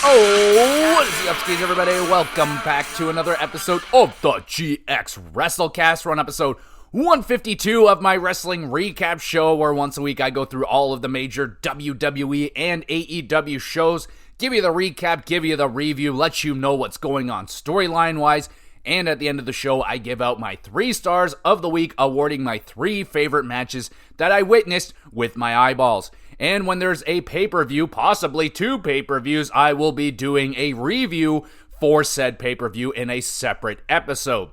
Oh, what is the upskis, everybody? Welcome back to another episode of the GXWrestleCast. We're on episode 152 of my wrestling recap show, where once a week I go through all of the major WWE and AEW shows, give you the recap, give you the review, let you know what's going on storyline-wise, and at the end of the show, I give out my 3 stars of the week, awarding my 3 favorite matches that I witnessed with my eyeballs. And when there's a pay-per-view, possibly 2 pay-per-views, I will be doing a review for said pay-per-view in a separate episode.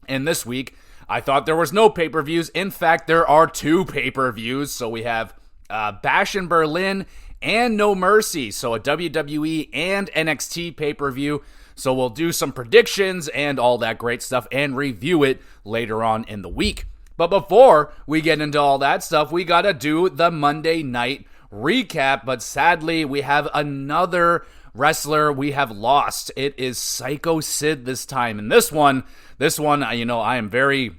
And this week, I thought there was no pay-per-views. In fact, there are 2 pay-per-views. So we have Bash in Berlin and No Mercy. So a WWE and NXT pay-per-view. So we'll do some predictions and all that great stuff and review it later on in the week. But before we get into all that stuff, we gotta do the Monday night recap. But sadly, we have another wrestler we have lost. It is Psycho Sid this time. And this one, you know, I am very,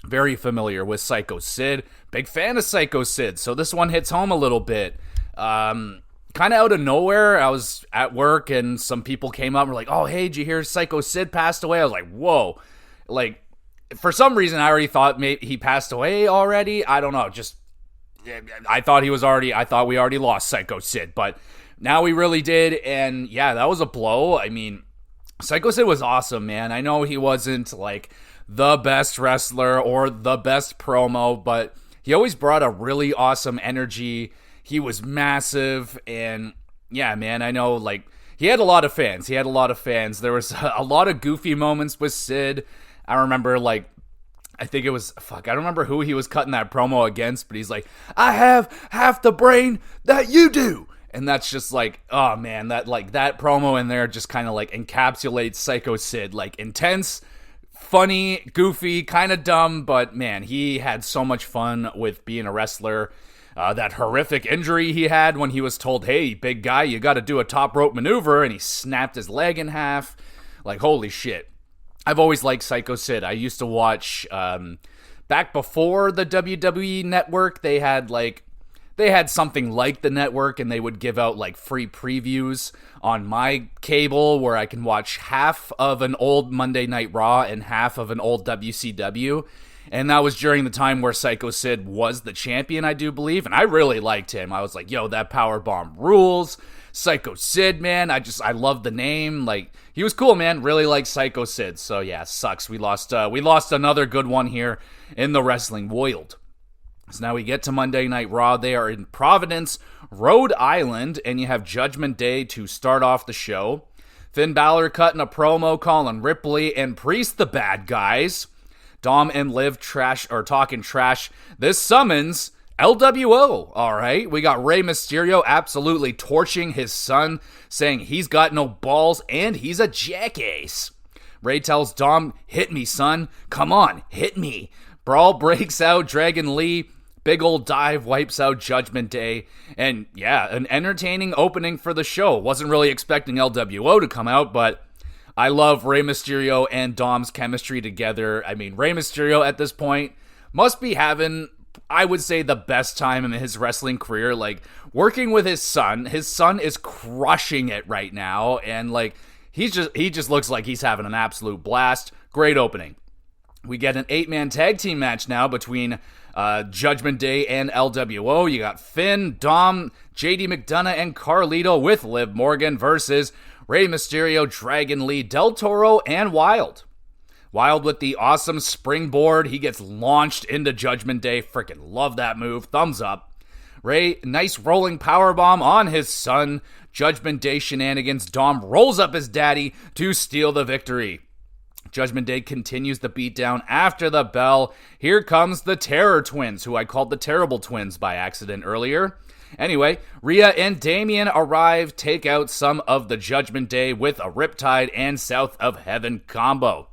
very familiar with Psycho Sid. Big fan of Psycho Sid. So this one hits home a little bit. Kind of out of nowhere, I was at work and some people came up and were like, oh, hey, did you hear Psycho Sid passed away? I was like, whoa. Like, for some reason, I already thought maybe he passed away already. I don't know. Just, I thought we already lost Psycho Sid, but now we really did. And yeah, that was a blow. I mean, Psycho Sid was awesome, man. I know he wasn't like the best wrestler or the best promo, but he always brought a really awesome energy. He was massive. And yeah, man, I know like he had a lot of fans. There was a lot of goofy moments with Sid. I remember, like, I think it was, I don't remember who he was cutting that promo against, but he's like, I have half the brain that you do. And that's just like, oh man, that promo in there just kind of like encapsulates Psycho Sid. Like, intense, funny, goofy, kind of dumb, but man, he had so much fun with being a wrestler. That horrific injury he had when he was told, hey, big guy, you got to do a top rope maneuver, and he snapped his leg in half. Like, holy shit. I've always liked Psycho Sid. I used to watch, back before the WWE Network, they had something like the network, and they would give out like free previews on my cable where I can watch half of an old Monday Night Raw and half of an old WCW. And that was during the time where Psycho Sid was the champion, I do believe. And I really liked him. I was like, yo, that powerbomb rules. Psycho Sid, man. I love the name. Like, he was cool, man. Really like Psycho Sid. So yeah, sucks. We lost another good one here in the wrestling world. So now we get to Monday Night Raw. They are in Providence, Rhode Island, and you have Judgment Day to start off the show. Finn Balor cutting a promo calling Ripley and Priest the bad guys. Dom and Liv talking trash. This summons LWO, all right? We got Rey Mysterio absolutely torching his son, saying he's got no balls and he's a jackass. Rey tells Dom, hit me, son. Come on, hit me. Brawl breaks out. Dragon Lee, big old dive, wipes out Judgment Day. And yeah, an entertaining opening for the show. Wasn't really expecting LWO to come out, but I love Rey Mysterio and Dom's chemistry together. I mean, Rey Mysterio at this point must be having, I would say, the best time in his wrestling career. Like, working with his son is crushing it right now. And like, he just looks like he's having an absolute blast. Great opening. We get an 8-man tag team match now between Judgment Day and LWO. You got Finn, Dom, JD McDonough, and Carlito with Liv Morgan versus Rey Mysterio, Dragon Lee, Del Toro, and Wild. Wild with the awesome springboard. He gets launched into Judgment Day. Freaking love that move. Thumbs up. Rey, nice rolling powerbomb on his son. Judgment Day shenanigans. Dom rolls up his daddy to steal the victory. Judgment Day continues the beatdown after the bell. Here comes the Terror Twins, who I called the Terrible Twins by accident earlier. Anyway, Rhea and Damian arrive, take out some of the Judgment Day with a Riptide and South of Heaven combo.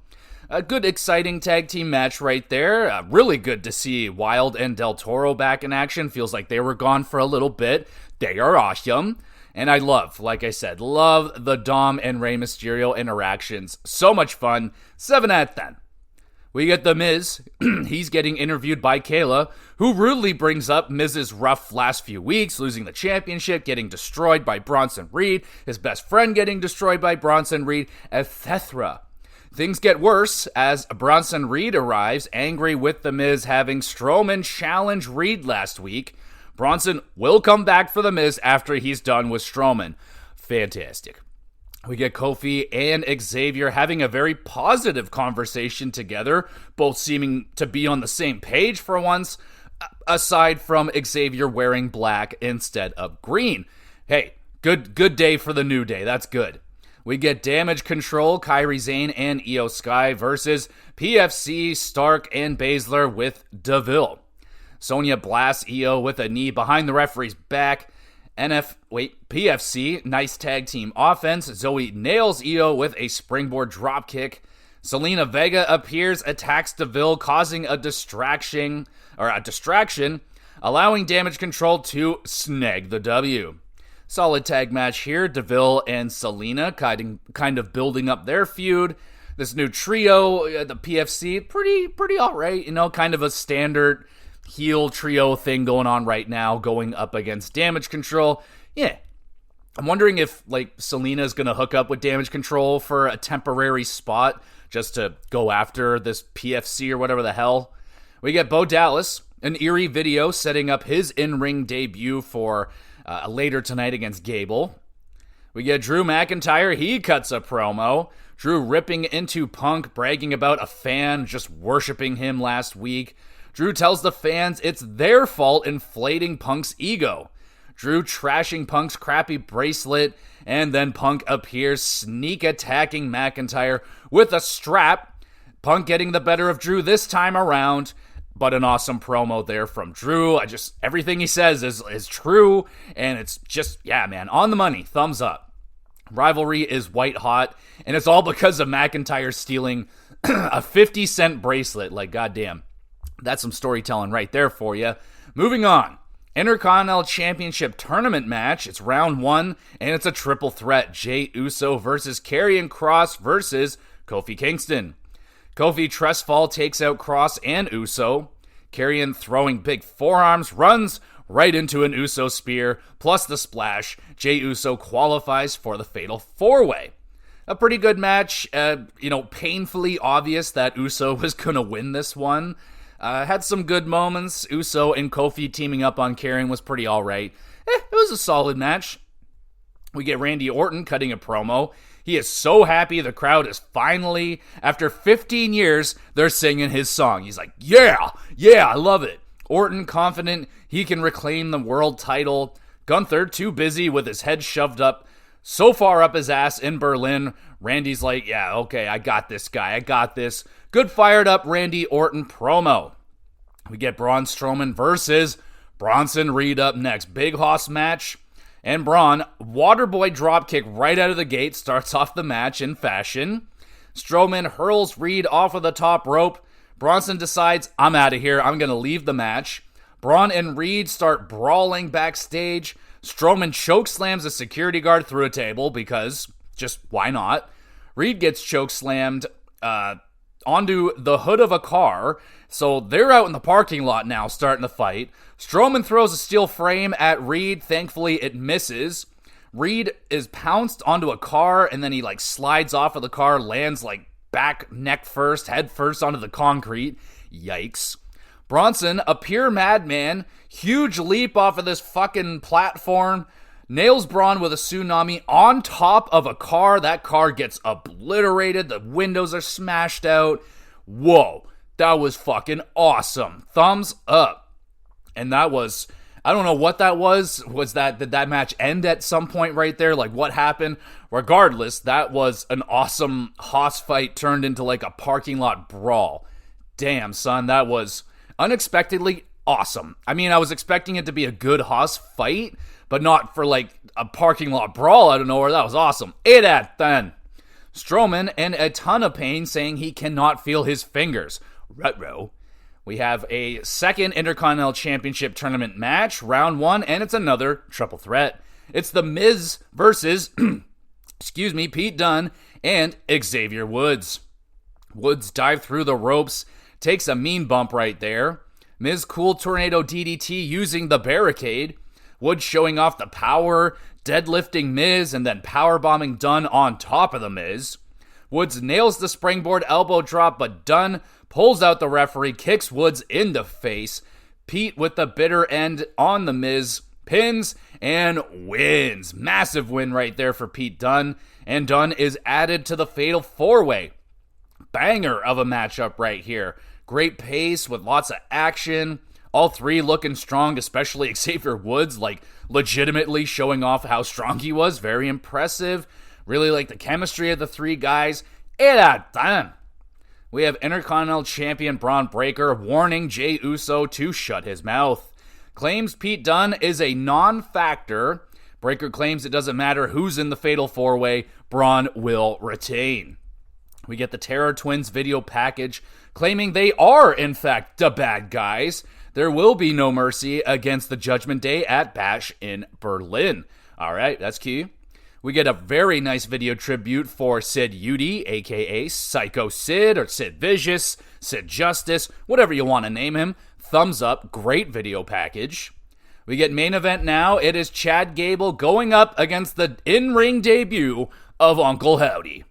A good, exciting tag team match right there. Really good to see Wild and Del Toro back in action. Feels like they were gone for a little bit. They are awesome. And I love, like I said, love the Dom and Rey Mysterio interactions. So much fun. 7 out of 10. We get The Miz. He's getting interviewed by Kayla, who rudely brings up Miz's rough last few weeks, losing the championship, getting destroyed by Bronson Reed, his best friend getting destroyed by Bronson Reed, etc. Things get worse as Bronson Reed arrives, angry with The Miz having Strowman challenge Reed last week. Bronson will come back for The Miz after he's done with Strowman. Fantastic. We get Kofi and Xavier having a very positive conversation together, both seeming to be on the same page for once, aside from Xavier wearing black instead of green. Hey, good day for the New Day. That's good. We get Damage Control, Kairi Sane and Io Sky versus PFC, Stark and Baszler with DeVille. Sonya blasts Io with a knee behind the referee's back. PFC, nice tag team offense. Zoe nails Io with a springboard dropkick. Selena Vega appears, attacks DeVille, causing a distraction, allowing Damage Control to snag the W. Solid tag match here. DeVille and Selena kind of building up their feud. This new trio, the PFC, pretty alright, kind of a standard heel trio thing going on right now, going up against Damage Control. Yeah. I'm wondering if, Selena is going to hook up with Damage Control for a temporary spot just to go after this PFC or whatever the hell. We get Bo Dallas, an eerie video setting up his in-ring debut for later tonight against Gable. We get Drew McIntyre. He cuts a promo. Drew ripping into Punk, bragging about a fan just worshiping him last week. Drew tells the fans it's their fault inflating Punk's ego. Drew trashing Punk's crappy bracelet, and then Punk appears sneak attacking McIntyre with a strap. Punk getting the better of Drew this time around, but an awesome promo there from Drew. Everything he says is true, and it's just, yeah, man, on the money, thumbs up. Rivalry is white hot, and it's all because of McIntyre stealing a 50-cent bracelet. Goddamn. That's some storytelling right there for you. Moving on. Intercontinental Championship Tournament match. It's round 1, and it's a triple threat. Jey Uso versus Karrion Kross versus Kofi Kingston. Kofi Tressfall takes out Kross and Uso. Karrion throwing big forearms, runs right into an Uso spear, plus the splash. Jey Uso qualifies for the Fatal 4-Way. A pretty good match. Painfully obvious that Uso was going to win this one. Had some good moments. Uso and Kofi teaming up on Karrion was pretty alright. It was a solid match. We get Randy Orton cutting a promo. He is so happy the crowd is finally, after 15 years, they're singing his song. He's like, yeah, I love it. Orton confident he can reclaim the world title. Gunther too busy with his head shoved up so far up his ass in Berlin. Randy's like, yeah, okay, I got this guy. I got this. Good fired up Randy Orton promo. We get Braun Strowman versus Bronson Reed up next. Big Hoss match. And Braun, Waterboy dropkick right out of the gate, starts off the match in fashion. Strowman hurls Reed off of the top rope. Bronson decides, I'm out of here. I'm going to leave the match. Braun and Reed start brawling backstage. Strowman chokeslams a security guard through a table because just why not? Reed gets chokeslammed onto the hood of a car. So they're out in the parking lot now starting to fight. Strowman throws a steel frame at Reed. Thankfully, it misses. Reed is pounced onto a car and then he slides off of the car, lands back neck first, head first onto the concrete. Yikes. Bronson, a pure madman, huge leap off of this fucking platform, nails Braun with a tsunami on top of a car. That car gets obliterated. The windows are smashed out. Whoa, that was fucking awesome. Thumbs up. And that was, I don't know what that was. Did that match end at some point right there? What happened? Regardless, that was an awesome hoss fight turned into a parking lot brawl. Damn, son, that was unexpectedly awesome. I mean, I was expecting it to be a good hoss fight, but not for a parking lot brawl out of nowhere. That was awesome. 8 out of 10. Strowman in a ton of pain, saying he cannot feel his fingers. Ruh-roh. We have a second Intercontinental Championship Tournament match, round 1, and it's another triple threat. It's The Miz versus, Pete Dunne and Xavier Woods. Woods dive through the ropes, takes a mean bump right there. Miz cool tornado DDT using the barricade. Woods showing off the power, deadlifting Miz, and then powerbombing Dunn on top of the Miz. Woods nails the springboard elbow drop, but Dunn pulls out the referee, kicks Woods in the face. Pete with the bitter end on the Miz, pins, and wins. Massive win right there for Pete Dunne, and Dunne is added to the Fatal 4-Way. Banger of a matchup right here. Great pace with lots of action. All three looking strong, especially Xavier Woods, like legitimately showing off how strong he was. Very impressive. Really like the chemistry of the three guys. Era tan. We have Intercontinental Champion Braun Breaker warning Jey Uso to shut his mouth. Claims Pete Dunne is a non-factor. Breaker claims it doesn't matter who's in the Fatal 4-Way, Braun will retain. We get the Terror Twins video package claiming they are, in fact, the bad guys. There will be no mercy against the Judgment Day at Bash in Berlin. All right, that's key. We get a very nice video tribute for Sid Udy, a.k.a. Psycho Sid, or Sid Vicious, Sid Justice, whatever you want to name him. Thumbs up, great video package. We get main event now. It is Chad Gable going up against the in-ring debut of Uncle Howdy.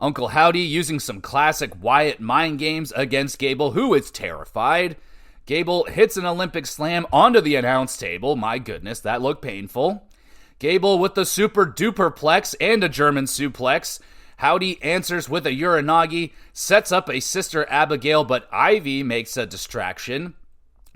Uncle Howdy using some classic Wyatt mind games against Gable, who is terrified. Gable hits an Olympic slam onto the announce table. My goodness, that looked painful. Gable with the super duper plex and a German suplex. Howdy answers with a Uranagi, sets up a Sister Abigail, but Ivy makes a distraction.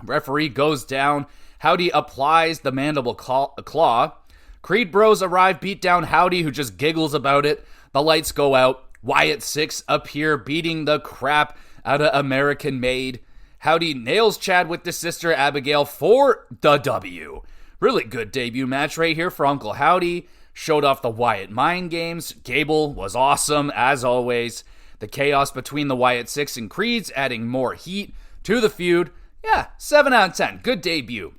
Referee goes down. Howdy applies the mandible claw. Creed Bros arrive, beat down Howdy, who just giggles about it. The lights go out. Wyatt Six appear, beating the crap out of American Made. Howdy nails Chad with the Sister Abigail for the W. Really good debut match right here for Uncle Howdy. Showed off the Wyatt mind games. Gable was awesome, as always. The chaos between the Wyatt Six and Creeds adding more heat to the feud. Yeah, 7 out of 10. Good debut.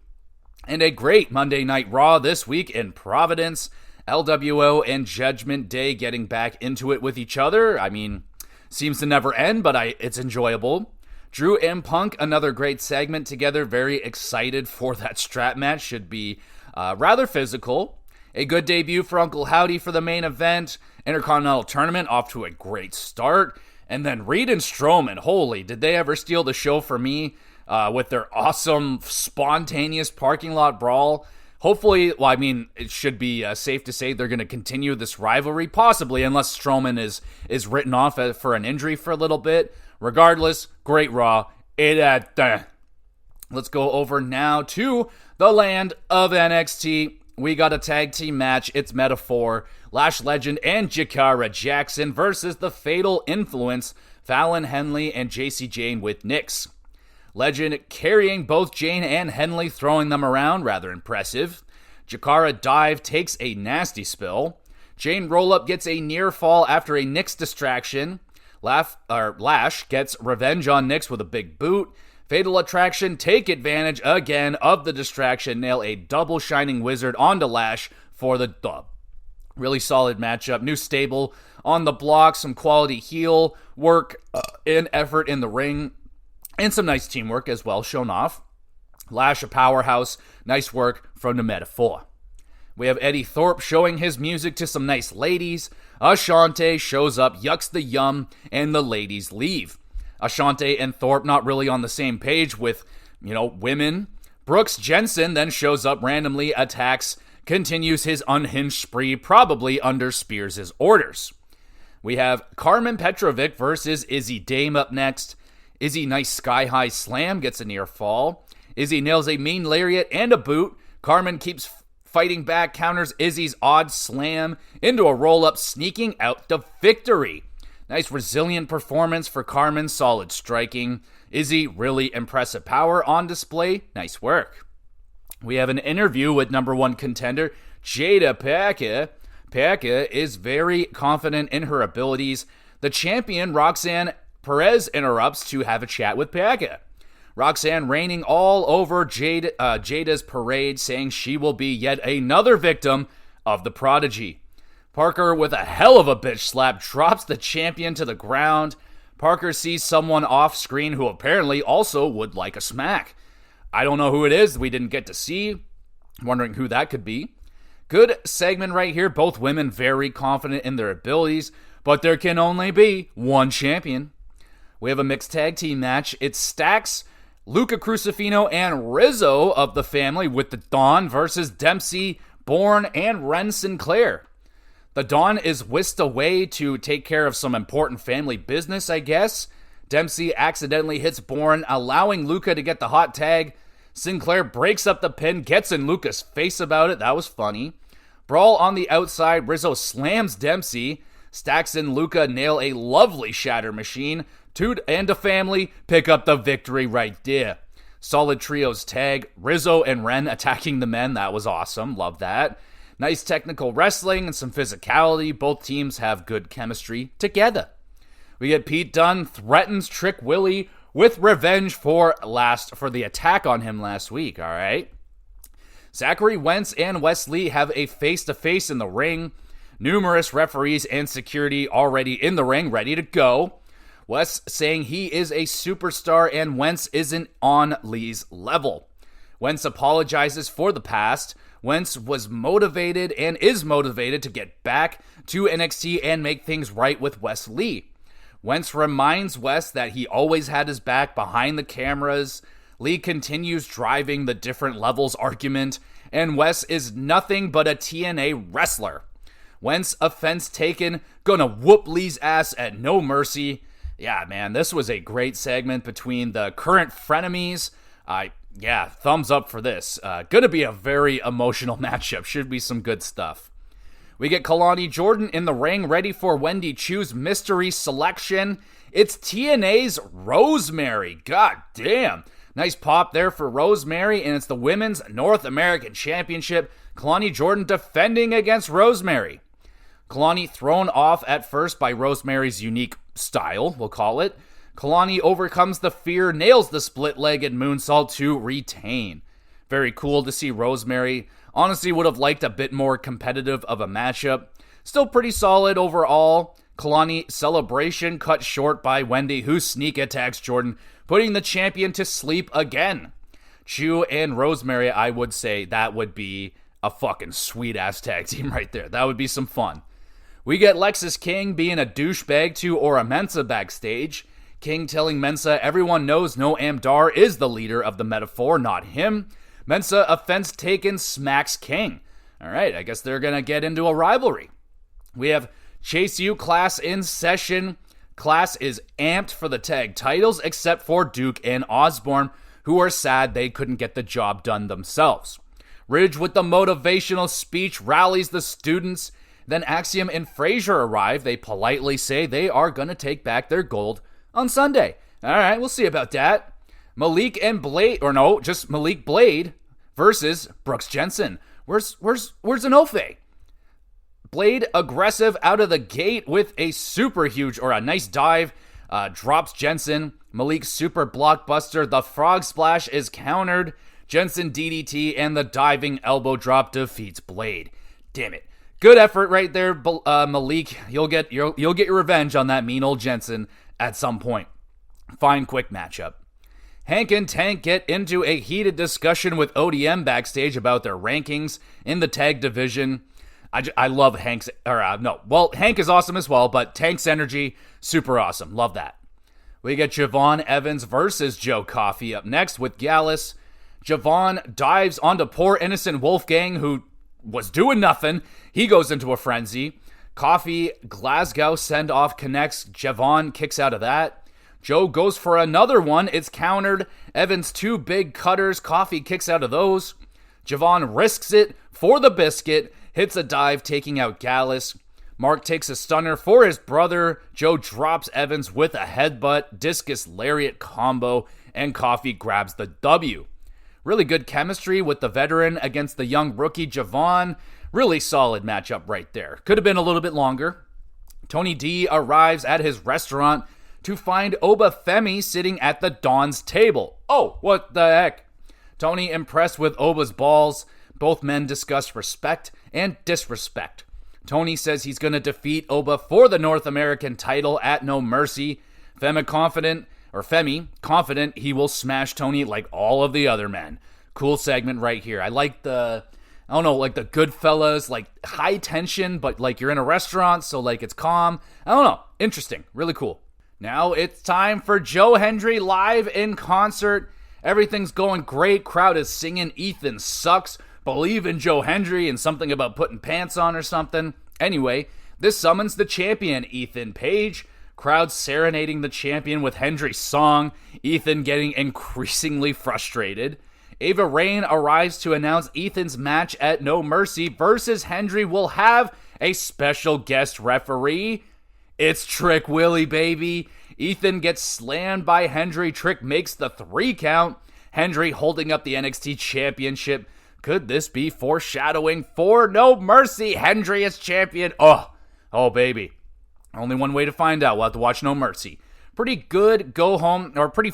And a great Monday Night Raw this week in Providence. LWO and Judgment Day getting back into it with each other. I mean, seems to never end, but it's enjoyable. Drew and Punk, another great segment together. Very excited for that strap match. Should be rather physical. A good debut for Uncle Howdy for the main event. Intercontinental Tournament off to a great start. And then Reed and Strowman, holy, did they ever steal the show for me with their awesome, spontaneous parking lot brawl. Hopefully, well, I mean, it should be safe to say they're going to continue this rivalry, possibly, unless Strowman is written off for an injury for a little bit. Regardless, great Raw. Let's go over now to the land of NXT. We got a tag team match. It's Metaphor, Lash Legend, and Jakara Jackson versus the Fatal Influence, Fallon Henley and JC Jane with Nyx. Legend carrying both Jane and Henley, throwing them around, rather impressive. Jakara dive takes a nasty spill. Jane roll-up gets a near fall after a Nyx distraction. Lash gets revenge on Nyx with a big boot. Fatal Attraction take advantage again of the distraction, nail a double Shining Wizard onto Lash for the dub. Really solid matchup. New stable on the block, some quality heel work and effort in the ring, and some nice teamwork as well shown off. Lash a powerhouse. Nice work from the Metaphor. We have Eddie Thorpe showing his music to some nice ladies. Ashante shows up, yucks the yum, and the ladies leave. Ashante and Thorpe not really on the same page with, women. Brooks Jensen then shows up randomly, attacks, continues his unhinged spree, probably under Spears' orders. We have Carmen Petrovic versus Izzy Dame up next. Izzy nice sky-high slam, gets a near fall. Izzy nails a mean lariat and a boot. Carmen keeps fighting back, counters Izzy's odd slam into a roll-up, sneaking out the victory. Nice resilient performance for Carmen, solid striking. Izzy, really impressive power on display. Nice work. We have an interview with number one contender, Jada Pinkett. Pinkett is very confident in her abilities. The champion, Roxanne Perez, interrupts to have a chat with Pinkett. Roxanne raining all over Jada's parade, saying she will be yet another victim of the prodigy. Parker, with a hell of a bitch slap, drops the champion to the ground. Parker sees someone off screen who apparently also would like a smack. I don't know who it is. We didn't get to see. Wondering who that could be. Good segment right here. Both women very confident in their abilities, but there can only be one champion. We have a mixed tag team match. It stacks Luca Crucifino and Rizzo of the family with the Dawn versus Dempsey, Bourne, and Ren Sinclair. The Dawn is whisked away to take care of some important family business, I guess. Dempsey accidentally hits Bourne, allowing Luca to get the hot tag. Sinclair breaks up the pin, gets in Luca's face about it. That was funny. Brawl on the outside. Rizzo slams Dempsey. Stacks and Luca nail a lovely shatter machine. Toot and the family pick up the victory right there. Solid trios tag. Rizzo and Ren attacking the men. That was awesome. Love that. Nice technical wrestling and some physicality. Both teams have good chemistry together. We get Pete Dunne threatens Trick Willie with revenge for the attack on him last week, all right? Zachary Wentz and Wes Lee have a face-to-face in the ring. Numerous referees and security already in the ring, ready to go. Wes saying he is a superstar and Wentz isn't on Lee's level. Wentz apologizes for the past. Wentz was motivated and is motivated to get back to NXT and make things right with Wes Lee. Wentz reminds Wes that he always had his back behind the cameras. Lee continues driving the different levels argument, and Wes is nothing but a TNA wrestler. Wentz offense taken, gonna whoop Lee's ass at no mercy. Yeah, man, this was a great segment between the current frenemies. Thumbs up for this. Gonna be a very emotional matchup. Should be some good stuff. We get Kalani Jordan in the ring, ready for Wendy Chu's mystery selection. It's TNA's Rosemary. God damn. Nice pop there for Rosemary, and it's the Women's North American Championship. Kalani Jordan defending against Rosemary. Kalani thrown off at first by Rosemary's unique style, we'll call it. Kalani overcomes the fear, nails the split-legged moonsault to retain. Very cool to see Rosemary. Honestly, would have liked a bit more competitive of a matchup. Still pretty solid overall. Kalani celebration cut short by Wendy, who sneak attacks Jordan, putting the champion to sleep again. Chu and Rosemary, I would say that would be a fucking sweet-ass tag team right there. That would be some fun. We get Lexis King being a douchebag to Ora Mensa backstage. King telling Mensa everyone knows Noam Dar is the leader of the Metaphor, not him. Mensa, offense taken, smacks King. All right, I guess they're going to get into a rivalry. We have Chase U Class in session. Class is amped for the tag titles, except for Duke and Osborne, who are sad they couldn't get the job done themselves. Ridge with the motivational speech rallies the students. Then Axiom and Frazier arrive. They politely say they are going to take back their gold on Sunday. All right, we'll see about that. Malik Blade versus Brooks Jensen. Where's Inoue? Blade aggressive out of the gate with a super huge or a nice dive. Drops Jensen. Malik super blockbuster. The frog splash is countered. Jensen DDT and the diving elbow drop defeats Blade. Damn it. Good effort right there, Malik. You'll get your revenge on that mean old Jensen at some point. Fine, quick matchup. Hank and Tank get into a heated discussion with ODM backstage about their rankings in the tag division. I love Hank's, Hank is awesome as well, but Tank's energy, super awesome. Love that. We get Javon Evans versus Joe Coffey up next with Gallus. Javon dives onto poor innocent Wolfgang, who was doing nothing. He goes into a frenzy. Coffey, Glasgow send-off connects. Javon kicks out of that. Joe goes for another one. It's countered. Evans, two big cutters. Coffey kicks out of those. Javon risks it for the biscuit. Hits a dive, taking out Gallus. Mark takes a stunner for his brother. Joe drops Evans with a headbutt, discus lariat combo, and Coffey grabs the W. Really good chemistry with the veteran against the young rookie Javon. Really solid matchup right there. Could have been a little bit longer. Tony D arrives at his restaurant to find Oba Femi sitting at the Don's table. Oh, what the heck? Tony impressed with Oba's balls. Both men discuss respect and disrespect. Tony says he's going to defeat Oba for the North American title at No Mercy. Femi confident he will smash Tony like all of the other men. Cool segment right here. I like the Goodfellas, like high tension, but like you're in a restaurant, so like it's calm. I don't know. Interesting. Really cool. Now it's time for Joe Hendry live in concert. Everything's going great. Crowd is singing Ethan Sucks. Believe in Joe Hendry and something about putting pants on or something. Anyway, this summons the champion, Ethan Page. Crowd serenading the champion with Hendry's song. Ethan getting increasingly frustrated. Ava Raine arrives to announce Ethan's match at No Mercy versus Hendry will have a special guest referee. It's Trick Willie, baby. Ethan gets slammed by Hendry. Trick makes the 3 count. Hendry holding up the NXT Championship. Could this be foreshadowing for No Mercy? Hendry is champion. Oh, baby. Only one way to find out. We'll have to watch No Mercy. Pretty good go home, or pretty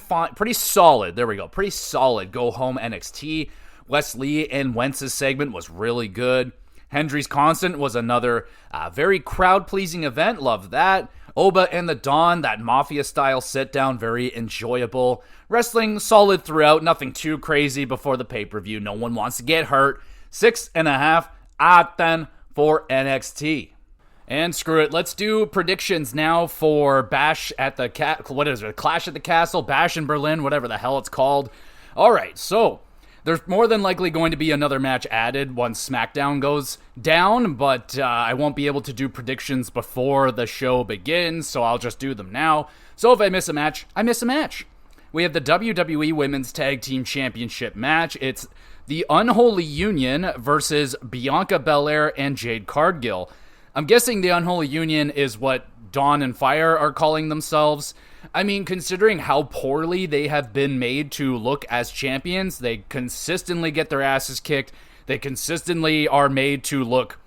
solid. There we go. Pretty solid go home NXT. Wesley and Wentz's segment was really good. Hendry's Constant was another very crowd-pleasing event. Love that. Oba and the Dawn, that Mafia-style sit-down, very enjoyable. Wrestling solid throughout, nothing too crazy before the pay-per-view. No one wants to get hurt. 6.5 out of 10 for NXT. And screw it, let's do predictions now for Clash at the Castle, Bash in Berlin, whatever the hell it's called. All right, so there's more than likely going to be another match added once SmackDown goes down, but I won't be able to do predictions before the show begins, so I'll just do them now. So if I miss a match, I miss a match. We have the WWE Women's Tag Team Championship match. It's the Unholy Union versus Bianca Belair and Jade Cargill. I'm guessing the Unholy Union is what Dawn and Fire are calling themselves. I mean, considering how poorly they have been made to look as champions, they consistently get their asses kicked. They consistently are made to look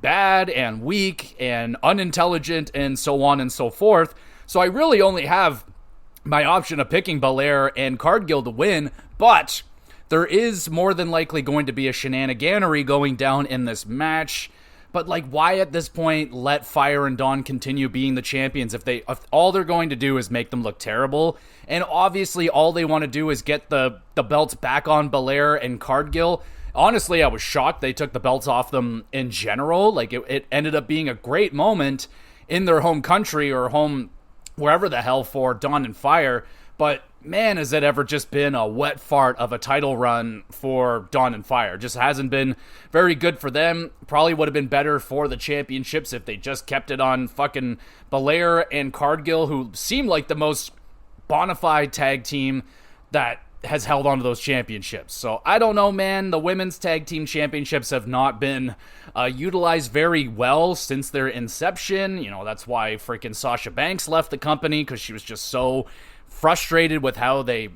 bad and weak and unintelligent and so on and so forth. So I really only have my option of picking Belair and Cargill to win, but there is more than likely going to be a shenaniganery going down in this match. But, like, why at this point let Fire and Dawn continue being the champions if all they're going to do is make them look terrible? And obviously all they want to do is get the belts back on Belair and Cargill. Honestly, I was shocked they took the belts off them in general. Like, it ended up being a great moment in their home country or home wherever the hell for Dawn and Fire. But, man, has it ever just been a wet fart of a title run for Dawn and Fire. Just hasn't been very good for them. Probably would have been better for the championships if they just kept it on fucking Belair and Cargill, who seem like the most bona fide tag team that has held on to those championships. So, I don't know, man. The women's tag team championships have not been utilized very well since their inception. You know, that's why freaking Sasha Banks left the company, because she was just so frustrated with how they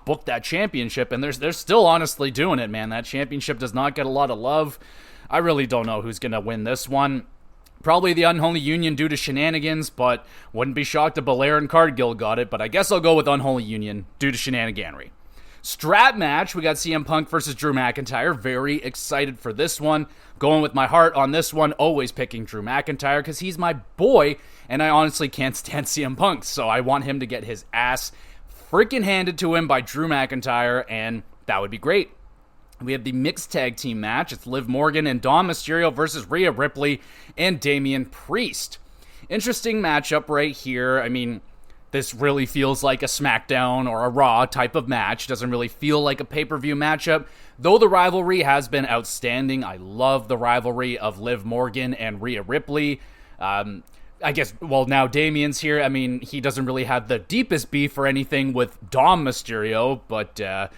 booked that championship, and they're still honestly doing it, man. That championship does not get a lot of love. I really don't know who's going to win this one. Probably the Unholy Union due to shenanigans, but wouldn't be shocked if Belair and Cargill got it, but I guess I'll go with Unholy Union due to shenaniganery. Strap match, we got CM Punk versus Drew McIntyre. Very excited for this one. Going with my heart on this one, always picking Drew McIntyre because he's my boy, and I honestly can't stand CM Punk, so I want him to get his ass freaking handed to him by Drew McIntyre, and that would be great. We have the mixed tag team match. It's Liv Morgan and Dom Mysterio versus Rhea Ripley and Damian Priest. Interesting matchup right here. I mean, this really feels like a SmackDown or a Raw type of match. Doesn't really feel like a pay-per-view matchup, though the rivalry has been outstanding. I love the rivalry of Liv Morgan and Rhea Ripley. I guess, well, now Damian's here. I mean, he doesn't really have the deepest beef or anything with Dom Mysterio, but I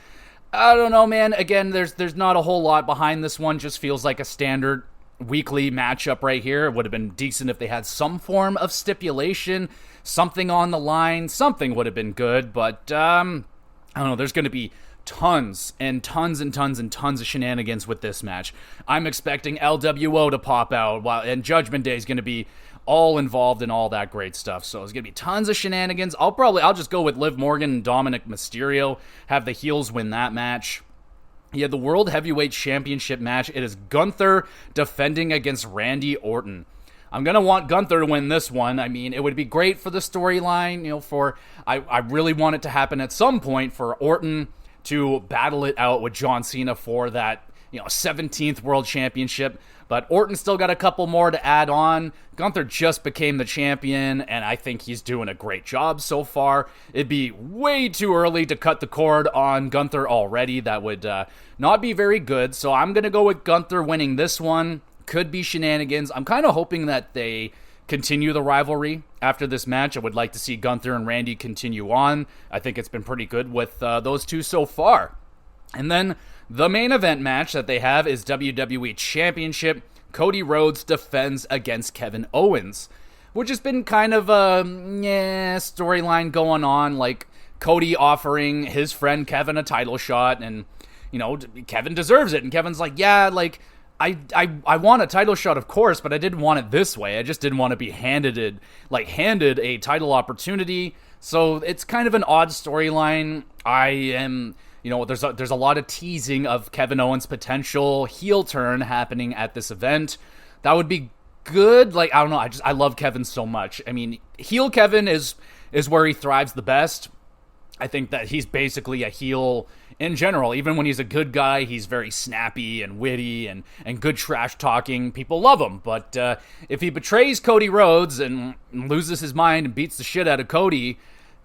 don't know, man. Again, there's not a whole lot behind this one. Just feels like a standard weekly matchup right here. It would have been decent if they had some form of stipulation, something on the line, something would have been good, but I don't know, there's going to be tons and tons and tons and tons of shenanigans with this match. I'm expecting LWO to pop out, and Judgment Day is going to be all involved in all that great stuff, so there's going to be tons of shenanigans. I'll just go with Liv Morgan and Dominic Mysterio, have the heels win that match. You have the World Heavyweight Championship match. It is Gunther defending against Randy Orton. I'm going to want Gunther to win this one. I mean, it would be great for the storyline, I really want it to happen at some point for Orton to battle it out with John Cena for that, 17th World Championship. But Orton still got a couple more to add on. Gunther just became the champion, and I think he's doing a great job so far. It'd be way too early to cut the cord on Gunther already. That would not be very good. So I'm going to go with Gunther winning this one. Could be shenanigans. I'm kind of hoping that they continue the rivalry after this match. I would like to see Gunther and Randy continue on. I think it's been pretty good with those two so far. And then the main event match that they have is WWE Championship. Cody Rhodes defends against Kevin Owens, which has been kind of a storyline going on, like Cody offering his friend Kevin a title shot, and Kevin deserves it, and Kevin's like, I want a title shot, of course, but I didn't want it this way. I just didn't want to be handed a title opportunity. So it's kind of an odd storyline. There's a lot of teasing of Kevin Owens' potential heel turn happening at this event. That would be good. I don't know. I love Kevin so much. I mean, heel Kevin is where he thrives the best. I think that he's basically a heel in general. Even when he's a good guy, he's very snappy and witty and good trash talking. People love him. But if he betrays Cody Rhodes and loses his mind and beats the shit out of Cody,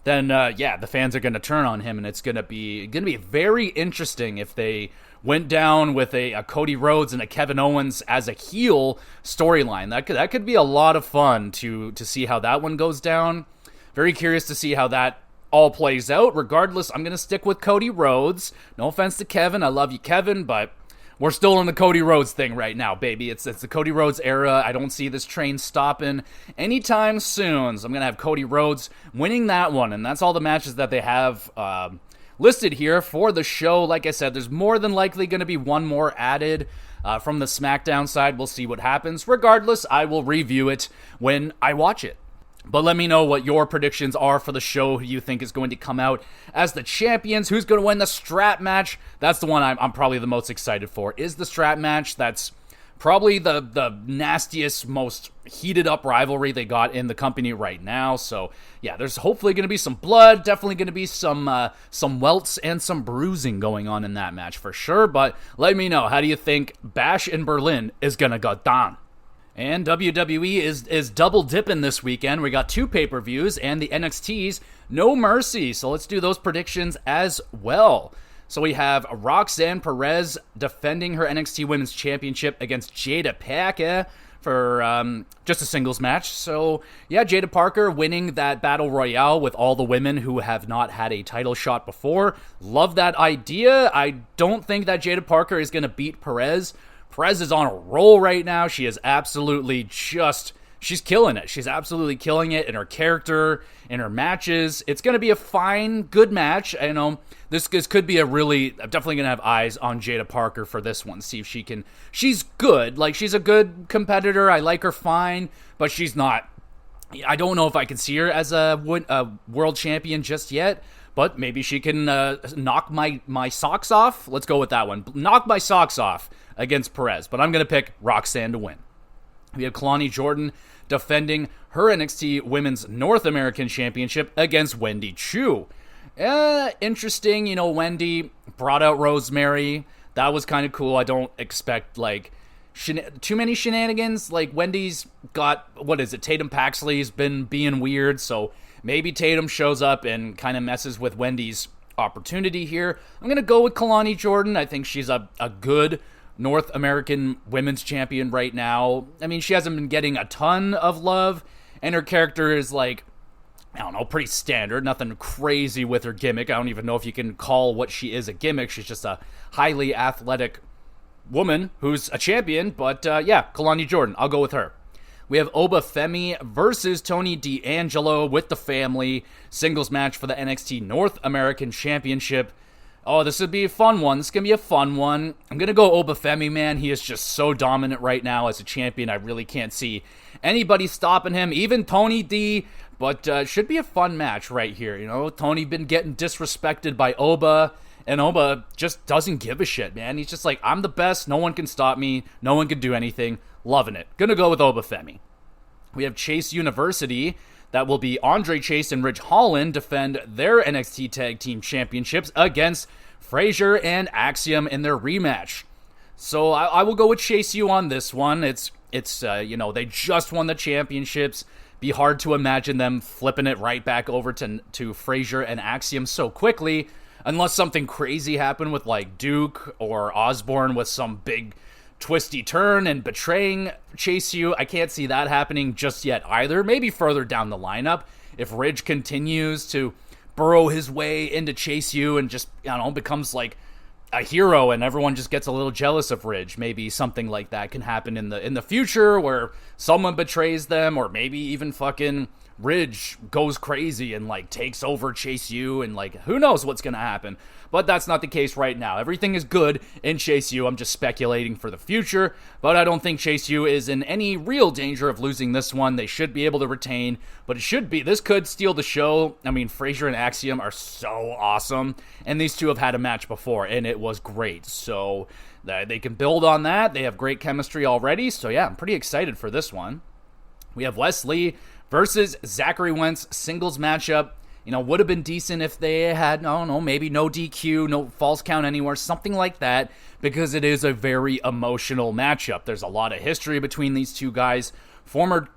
then the fans are going to turn on him, and it's going to be very interesting if they went down with a Cody Rhodes and a Kevin Owens as a heel storyline. That could be a lot of fun to see how that one goes down. Very curious to see how that all plays out. Regardless, I'm going to stick with Cody Rhodes. No offense to Kevin. I love you, Kevin, but we're still in the Cody Rhodes thing right now, baby. It's the Cody Rhodes era. I don't see this train stopping anytime soon. So I'm going to have Cody Rhodes winning that one. And that's all the matches that they have listed here for the show. Like I said, there's more than likely going to be one more added from the SmackDown side. We'll see what happens. Regardless, I will review it when I watch it. But let me know what your predictions are for the show, who you think is going to come out as the champions, who's going to win the strap match. That's the one I'm probably the most excited for, is the strap match. That's probably the nastiest, most heated up rivalry they got in the company right now. So yeah, there's hopefully going to be some blood, definitely going to be some welts and some bruising going on in that match for sure. But let me know, how do you think Bash in Berlin is going to go down? And WWE is double dipping this weekend. We got 2 pay-per-views and the NXT's No Mercy. So let's do those predictions as well. So we have Roxanne Perez defending her NXT Women's Championship against Jada Parker for just a singles match. So yeah, Jada Parker winning that Battle Royale with all the women who have not had a title shot before. Love that idea. I don't think that Jada Parker is going to beat Perez. Perez is on a roll right now. She is absolutely she's killing it. She's absolutely killing it in her character, in her matches. It's going to be a fine, good match. This could be I'm definitely going to have eyes on Jada Parker for this one. See if she's good. She's a good competitor. I like her fine, but she's not, I don't know if I can see her as a world champion just yet. But maybe she can knock my socks off. Let's go with that one. Knock my socks off against Perez. But I'm going to pick Roxanne to win. We have Kalani Jordan defending her NXT Women's North American Championship against Wendy Chu. Interesting. Wendy brought out Rosemary. That was kind of cool. I don't expect, too many shenanigans. Wendy's got, Tatum Paxley's been being weird, so maybe Tatum shows up and kind of messes with Wendy's opportunity here. I'm going to go with Kalani Jordan. I think she's a good North American Women's Champion right now. I mean, she hasn't been getting a ton of love, and her character is pretty standard. Nothing crazy with her gimmick. I don't even know if you can call what she is a gimmick. She's just a highly athletic woman who's a champion. But Kalani Jordan, I'll go with her. We have Oba Femi versus Tony D'Angelo with the family. Singles match for the NXT North American Championship. Oh, this would be a fun one. This is going to be a fun one. I'm going to go Oba Femi, man. He is just so dominant right now as a champion. I really can't see anybody stopping him, even Tony D. But it should be a fun match right here. Tony been getting disrespected by Oba, and Oba just doesn't give a shit, man. He's just like, I'm the best. No one can stop me. No one can do anything. Loving it. Gonna go with Oba Femi. We have Chase University. That will be Andre Chase and Ridge Holland defend their NXT Tag Team Championships against Frazier and Axiom in their rematch. So I will go with Chase U on this one. It's they just won the championships. Be hard to imagine them flipping it right back over to Frazier and Axiom so quickly, unless something crazy happened with like Duke or Osborne with some big twisty turn and betraying Chase U. I can't see that happening just yet either. Maybe further down the lineup if Ridge continues to burrow his way into Chase U and just, becomes like a hero and everyone just gets a little jealous of Ridge. Maybe something like that can happen in the future where someone betrays them, or maybe even fucking Ridge goes crazy and like takes over Chase U, and like who knows what's gonna happen. But that's not the case right now. Everything is good in Chase U. I'm just speculating for the future, but I don't think Chase U is in any real danger of losing this one. They should be able to retain, but this could steal the show. I mean, Frazier and Axiom are so awesome, and these two have had a match before, and it was great. So they can build on that. They have great chemistry already, so yeah, I'm pretty excited for this one. We have Wesley versus Zachary Wentz singles matchup. Would have been decent if they had, maybe no DQ, no false count anywhere, something like that, because it is a very emotional matchup. There's a lot of history between these two guys. Former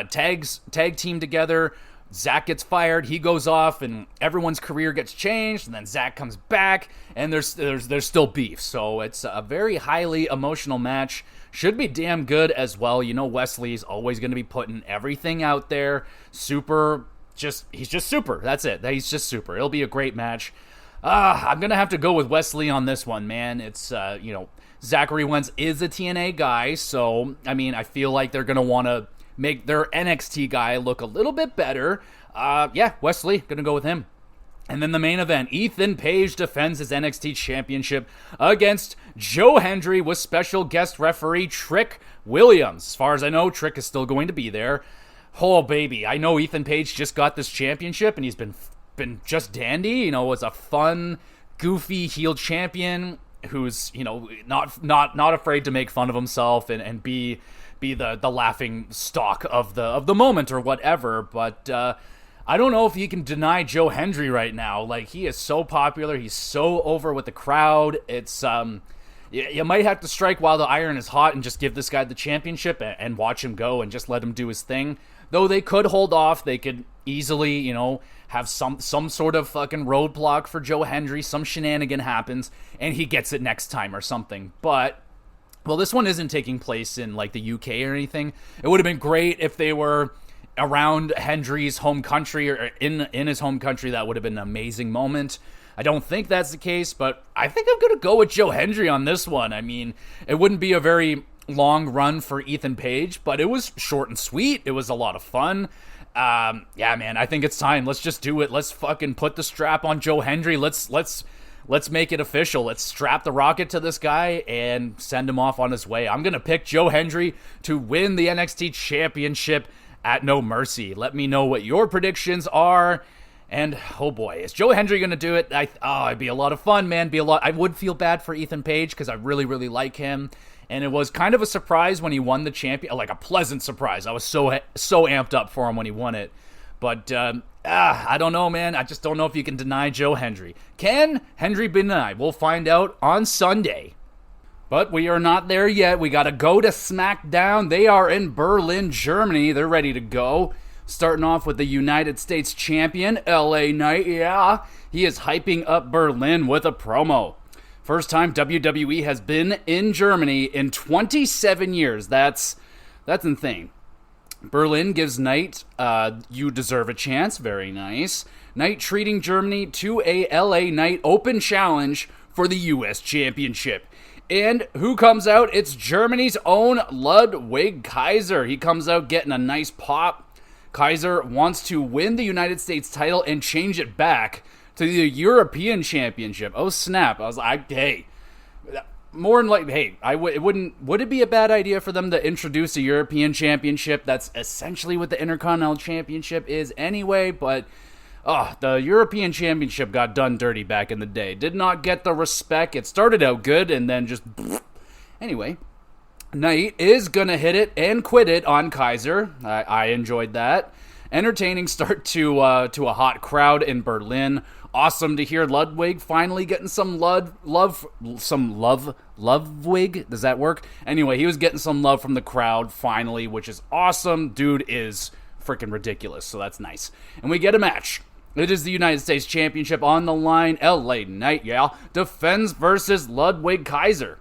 tag team together. Zach gets fired, he goes off, and everyone's career gets changed, and then Zach comes back, and there's still beef. So it's a very highly emotional match. Should be damn good as well. Wesley's always going to be putting everything out there. He's just super. That's it. He's just super. It'll be a great match. I'm going to have to go with Wesley on this one, man. It's, Zachary Wentz is a TNA guy, so, I feel like they're going to want to make their NXT guy look a little bit better. Wesley, going to go with him. And then the main event, Ethan Page defends his NXT championship against Joe Hendry with special guest referee Trick Williams. As far as I know, Trick is still going to be there. Oh, baby. I know Ethan Page just got this championship, and he's been just dandy. Was a fun, goofy heel champion who's, not afraid to make fun of himself and be the laughing stock of the moment or whatever. But I don't know if you can deny Joe Hendry right now. Like, he is so popular. He's so over with the crowd. It's you might have to strike while the iron is hot and just give this guy the championship and watch him go and just let him do his thing. Though they could hold off. They could easily, have some sort of fucking roadblock for Joe Hendry. Some shenanigan happens, and he gets it next time or something. But, well, this one isn't taking place in, like, the UK or anything. It would have been great if they were around Hendry's home country or in his home country. That would have been an amazing moment. I don't think that's the case, but I think I'm going to go with Joe Hendry on this one. It wouldn't be a very long run for Ethan Page, but it was short and sweet. It was a lot of fun. Man, I think it's time. Let's just do it. Let's fucking put the strap on Joe Hendry. Let's make it official. Let's strap the rocket to this guy and send him off on his way. I'm going to pick Joe Hendry to win the NXT Championship at No Mercy. Let me know what your predictions are. And, oh boy, is Joe Hendry going to do it? It'd be a lot of fun, man. I would feel bad for Ethan Page because I really, really like him. And it was kind of a surprise when he won the champion, like a pleasant surprise. I was so amped up for him when he won it. But, I don't know, man. I just don't know if you can deny Joe Hendry. Can Hendry be denied? We'll find out on Sunday. But we are not there yet. We got to go to SmackDown. They are in Berlin, Germany. They're ready to go. Starting off with the United States champion, LA Knight. Yeah, he is hyping up Berlin with a promo. First time WWE has been in Germany in 27 years. That's insane. Berlin gives Knight, you deserve a chance. Very nice. Knight treating Germany to a LA Knight Open challenge for the U.S. Championship. And who comes out? It's Germany's own Ludwig Kaiser. He comes out getting a nice pop. Kaiser wants to win the United States title and change it back to the European Championship. Oh, snap. I was like, hey, more than like, hey, would it be a bad idea for them to introduce a European Championship? That's essentially what the Intercontinental Championship is anyway, but the European Championship got done dirty back in the day. Did not get the respect. It started out good and then just... Anyway, Knight is gonna hit it and quit it on Kaiser. I enjoyed that. Entertaining start to a hot crowd in Berlin. Awesome to hear Ludwig finally getting some love. Ludwig, does that work? Anyway, he was getting some love from the crowd finally, which is awesome. Dude is freaking ridiculous, so that's nice. And we get a match. It is the United States Championship on the line. LA Knight, defends versus Ludwig Kaiser.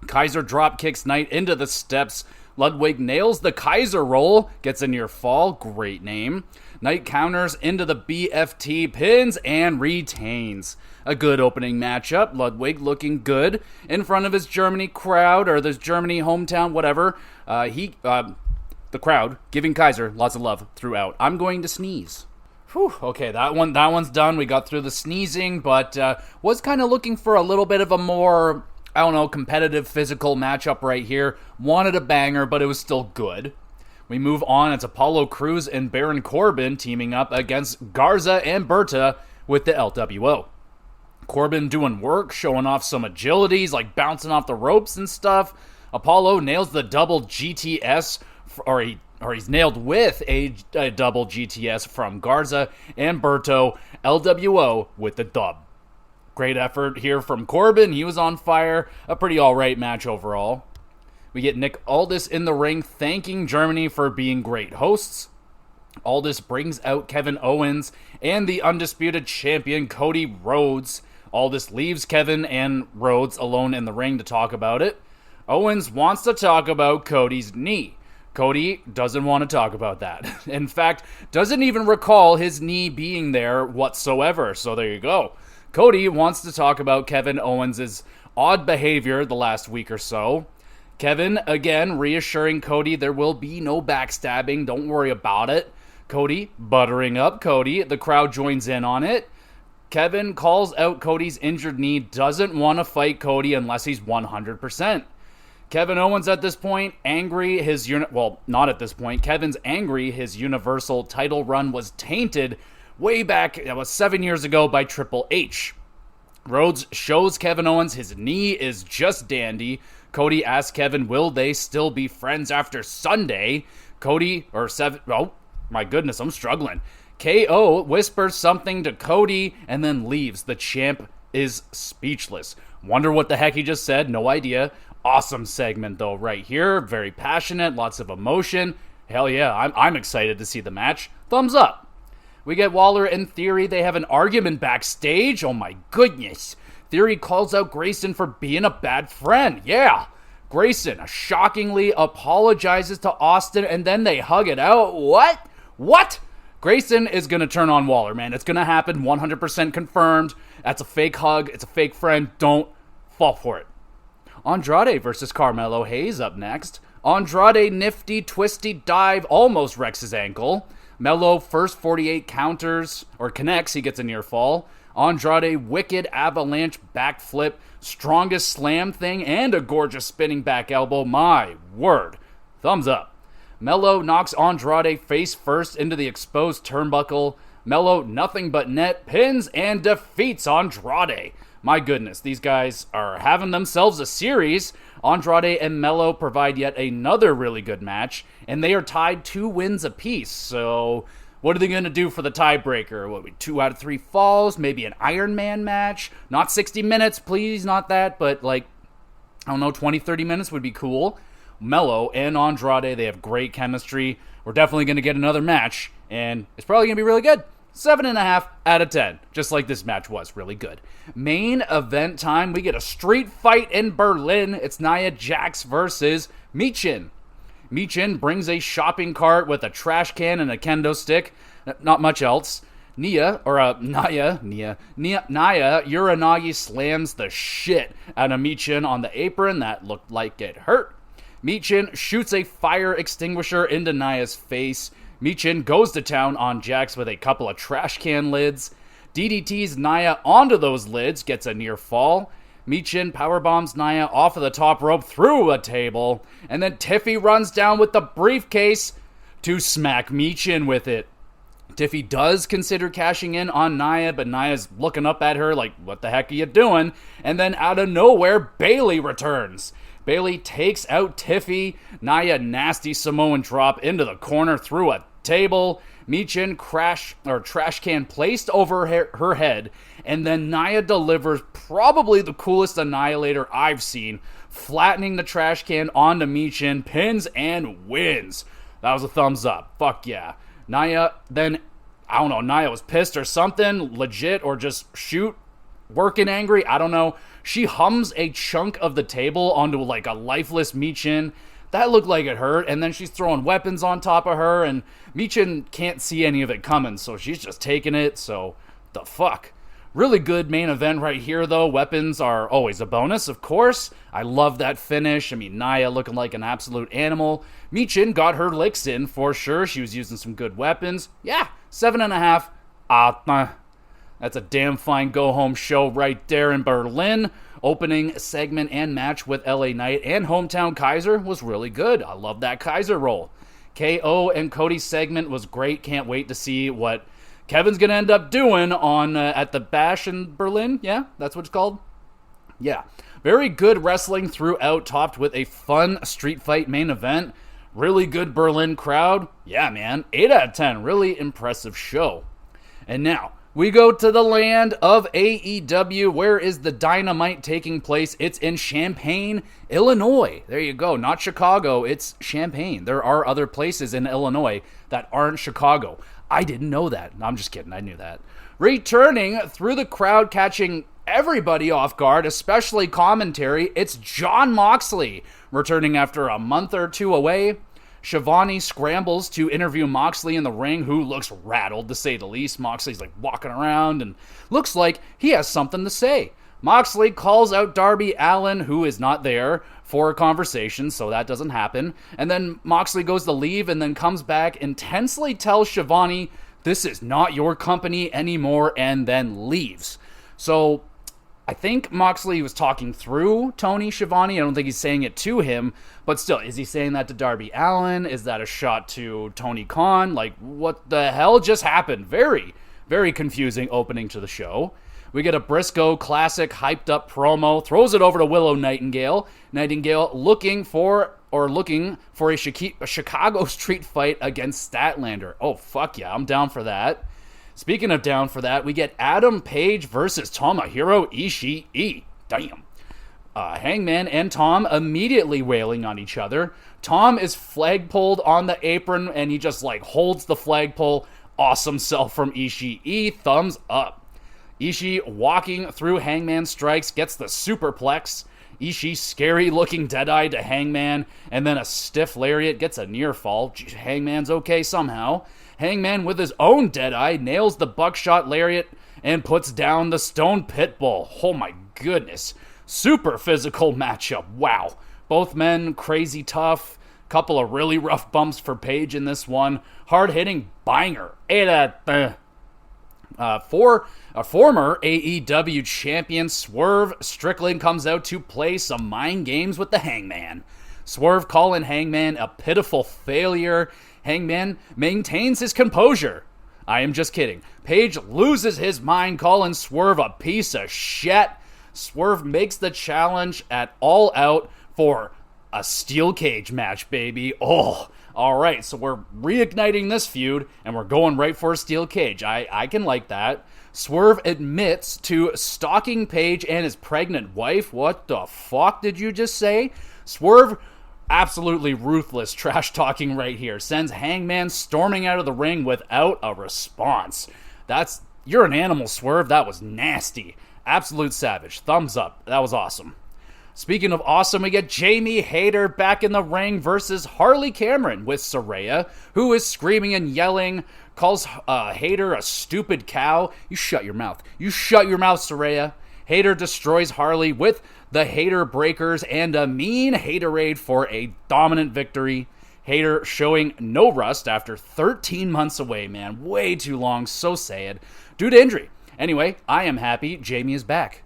Kaiser drop kicks Knight into the steps. Ludwig nails the Kaiser roll, gets a near fall, great name. Knight counters into the BFT, pins, and retains. A good opening matchup. Ludwig looking good in front of his Germany crowd, or this Germany hometown, whatever. The crowd giving Kaiser lots of love throughout. I'm going to sneeze. Whew, okay, that one's done. We got through the sneezing, but was kind of looking for a little bit of a more, competitive physical matchup right here. Wanted a banger, but it was still good. We move on. It's Apollo Crews and Baron Corbin teaming up against Garza and Berta with the LWO. Corbin doing work, showing off some agilities, like bouncing off the ropes and stuff. Apollo nails the double GTS, or he's nailed with a double GTS from Garza, and Berto, LWO with the dub. Great effort here from Corbin. He was on fire. A pretty alright match overall. We get Nick Aldis in the ring thanking Germany for being great hosts. Aldis brings out Kevin Owens and the undisputed champion Cody Rhodes. Aldis leaves Kevin and Rhodes alone in the ring to talk about it. Owens wants to talk about Cody's knee. Cody doesn't want to talk about that. In fact, doesn't even recall his knee being there whatsoever. So there you go. Cody wants to talk about Kevin Owens' odd behavior the last week or so. Kevin, again, reassuring Cody there will be no backstabbing. Don't worry about it. Cody buttering up Cody. The crowd joins in on it. Kevin calls out Cody's injured knee. Doesn't want to fight Cody unless he's 100%. Kevin Owens at this point, angry not at this point. Kevin's angry his Universal title run was tainted way back, that was 7 years ago, by Triple H. Rhodes shows Kevin Owens his knee is just dandy. Cody asks Kevin, will they still be friends after Sunday? Oh my goodness, I'm struggling. KO whispers something to Cody and then leaves. The champ is speechless. Wonder what the heck he just said, no idea. Awesome segment though right here, very passionate, lots of emotion. Hell yeah, I'm excited to see the match. Thumbs up. We get Waller and Theory. They have an argument backstage. Oh my goodness. Theory calls out Grayson for being a bad friend. Yeah. Grayson shockingly apologizes to Austin and then they hug it out. What? Grayson is going to turn on Waller, man. It's going to happen. 100% confirmed. That's a fake hug. It's a fake friend. Don't fall for it. Andrade versus Carmelo Hayes up next. Andrade nifty, twisty dive almost wrecks his ankle. Melo first 48 counters, or connects, he gets a near fall. Andrade wicked avalanche backflip, strongest slam thing, and a gorgeous spinning back elbow. My word. Thumbs up. Melo knocks Andrade face first into the exposed turnbuckle. Melo nothing but net, pins, and defeats Andrade. My goodness, these guys are having themselves a series. Andrade and Melo provide yet another really good match, and they are tied 2 wins apiece. So, what are they going to do for the tiebreaker? 2 out of 3 falls? Maybe an Iron Man match? Not 60 minutes, please, not that, but 20, 30 minutes would be cool. Melo and Andrade, they have great chemistry. We're definitely going to get another match, and it's probably going to be really good. 7.5 out of 10, just like this match was really good. Main event time, we get a street fight in Berlin. It's Nia Jax versus Michin. Michin brings a shopping cart with a trash can and a kendo stick. Not much else. Nia Uranagi slams the shit out of Michin on the apron. That looked like it hurt. Michin shoots a fire extinguisher into Nia's face. Michin goes to town on Jax with a couple of trash can lids. DDTs Nia onto those lids, gets a near fall. Michin powerbombs Nia off of the top rope through a table. And then Tiffy runs down with the briefcase to smack Michin with it. Tiffy does consider cashing in on Nia, but Nia's looking up at her like, what the heck are you doing? And then out of nowhere, Bayley returns. Bayley takes out Tiffy. Nia nasty Samoan drop into the corner through a table. Michin trash can placed over her head, and then Nia delivers probably the coolest annihilator I've seen, flattening the trash can onto Michin, pins and wins. That was a thumbs up. Fuck yeah. Nia then, I don't know, Nia was pissed or something, legit, or just working angry, I don't know. She hums a chunk of the table onto like a lifeless Michin. That looked like it hurt, and then she's throwing weapons on top of her, and Michin can't see any of it coming, so she's just taking it, so the fuck. Really good main event right here, though. Weapons are always a bonus, of course. I love that finish. I mean, Nia looking like an absolute animal. Michin got her licks in, for sure. She was using some good weapons. Yeah, 7.5. That's a damn fine go-home show right there in Berlin. Opening segment and match with LA Knight and Hometown Kaiser was really good. I love that Kaiser roll. KO and Cody's segment was great. Can't wait to see what Kevin's going to end up doing on at the Bash in Berlin. Yeah, that's what it's called. Yeah, very good wrestling throughout, topped with a fun street fight main event. Really good Berlin crowd. Yeah, man, 8 out of 10. Really impressive show. And now we go to the land of AEW. Where is the Dynamite taking place? It's in Champaign, Illinois. There you go. Not Chicago. It's Champaign. There are other places in Illinois that aren't Chicago. I didn't know that. No, I'm just kidding. I knew that. Returning through the crowd, catching everybody off guard, especially commentary, it's Jon Moxley. Returning after a month or two away. Shivani scrambles to interview Moxley in the ring, who looks rattled, to say the least. Moxley's like walking around and looks like he has something to say. Moxley calls out Darby Allin, who is not there, for a conversation, so that doesn't happen. And then Moxley goes to leave and then comes back, intensely tells Shivani, this is not your company anymore, and then leaves. So I think Moxley was talking through Tony Schiavone. I don't think he's saying it to him, but still, is he saying that to Darby Allin? Is that a shot to Tony Khan? Like, what the hell just happened? Very, very confusing opening to the show. We get a Briscoe classic hyped up promo, throws it over to Willow Nightingale. Nightingale looking for a Chicago street fight against Statlander. Oh, fuck yeah, I'm down for that. Speaking of down for that, we get Adam Page versus Tomohiro Ishii. Damn. Hangman and Tom immediately wailing on each other. Tom is flagpoled on the apron, and he just like holds the flagpole. Awesome self from Ishii. Thumbs up. Ishii walking through Hangman strikes, gets the superplex. Ishii scary looking dead-eye to Hangman, and then a stiff lariat, gets a near fall. Hangman's okay somehow. Hangman with his own dead-eye nails the buckshot lariat and puts down the Stone Pitbull. Oh my goodness. Super physical matchup. Wow. Both men crazy tough. Couple of really rough bumps for Page in this one. Hard-hitting banger. For a former AEW champion, Swerve Strickland comes out to play some mind games with the Hangman. Swerve calling Hangman a pitiful failure. Hangman maintains his composure. I am just kidding. Page loses his mind, calling Swerve a piece of shit. Swerve makes the challenge at All Out for a steel cage match, baby. Oh, all right. So we're reigniting this feud, and we're going right for a steel cage. I can like that. Swerve admits to stalking Page and his pregnant wife. What the fuck did you just say? Swerve, absolutely ruthless trash talking right here. Sends Hangman storming out of the ring without a response. You're an animal, Swerve. That was nasty. Absolute savage. Thumbs up. That was awesome. Speaking of awesome, we get Jamie Hayter back in the ring versus Harley Cameron with Saraya, who is screaming and yelling, calls Hayter a stupid cow. You shut your mouth. You shut your mouth, Saraya. Hayter destroys Harley with the Hayter Breakers and a mean Haterade for a dominant victory. Hayter showing no rust after 13 months away, man. Way too long. So sad. Due to injury. Anyway, I am happy Jamie is back.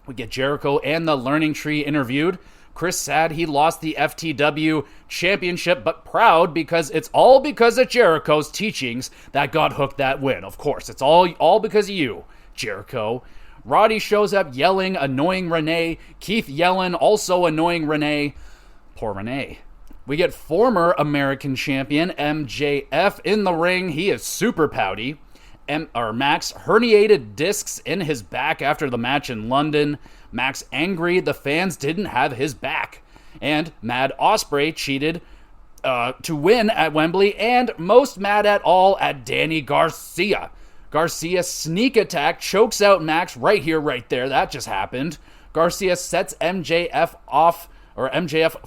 We get Jericho and the Learning Tree interviewed. Chris sad he lost the FTW championship, but proud because it's all because of Jericho's teachings that got Hook that win. Of course, it's all because of you, Jericho. Roddy shows up yelling, annoying Renee. Keith yelling, also annoying Renee. Poor Renee. We get former American champion MJF in the ring. He is super pouty. Max herniated discs in his back after the match in London. Max angry the fans didn't have his back. And Mad Ospreay cheated to win at Wembley, and most mad at all at Danny Garcia. Garcia sneak attack chokes out Max right here, right there. That just happened. Garcia sets MJF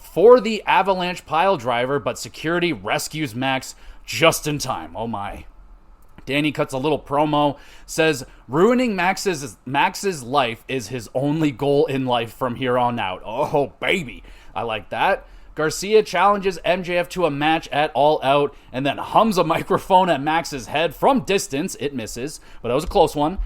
for the avalanche pile driver, but security rescues Max just in time. Oh my. Danny cuts a little promo, says ruining Max's life is his only goal in life from here on out. Oh baby, I like that. Garcia challenges MJF to a match at All Out and then hums a microphone at Max's head from distance. It misses, but that was a close one.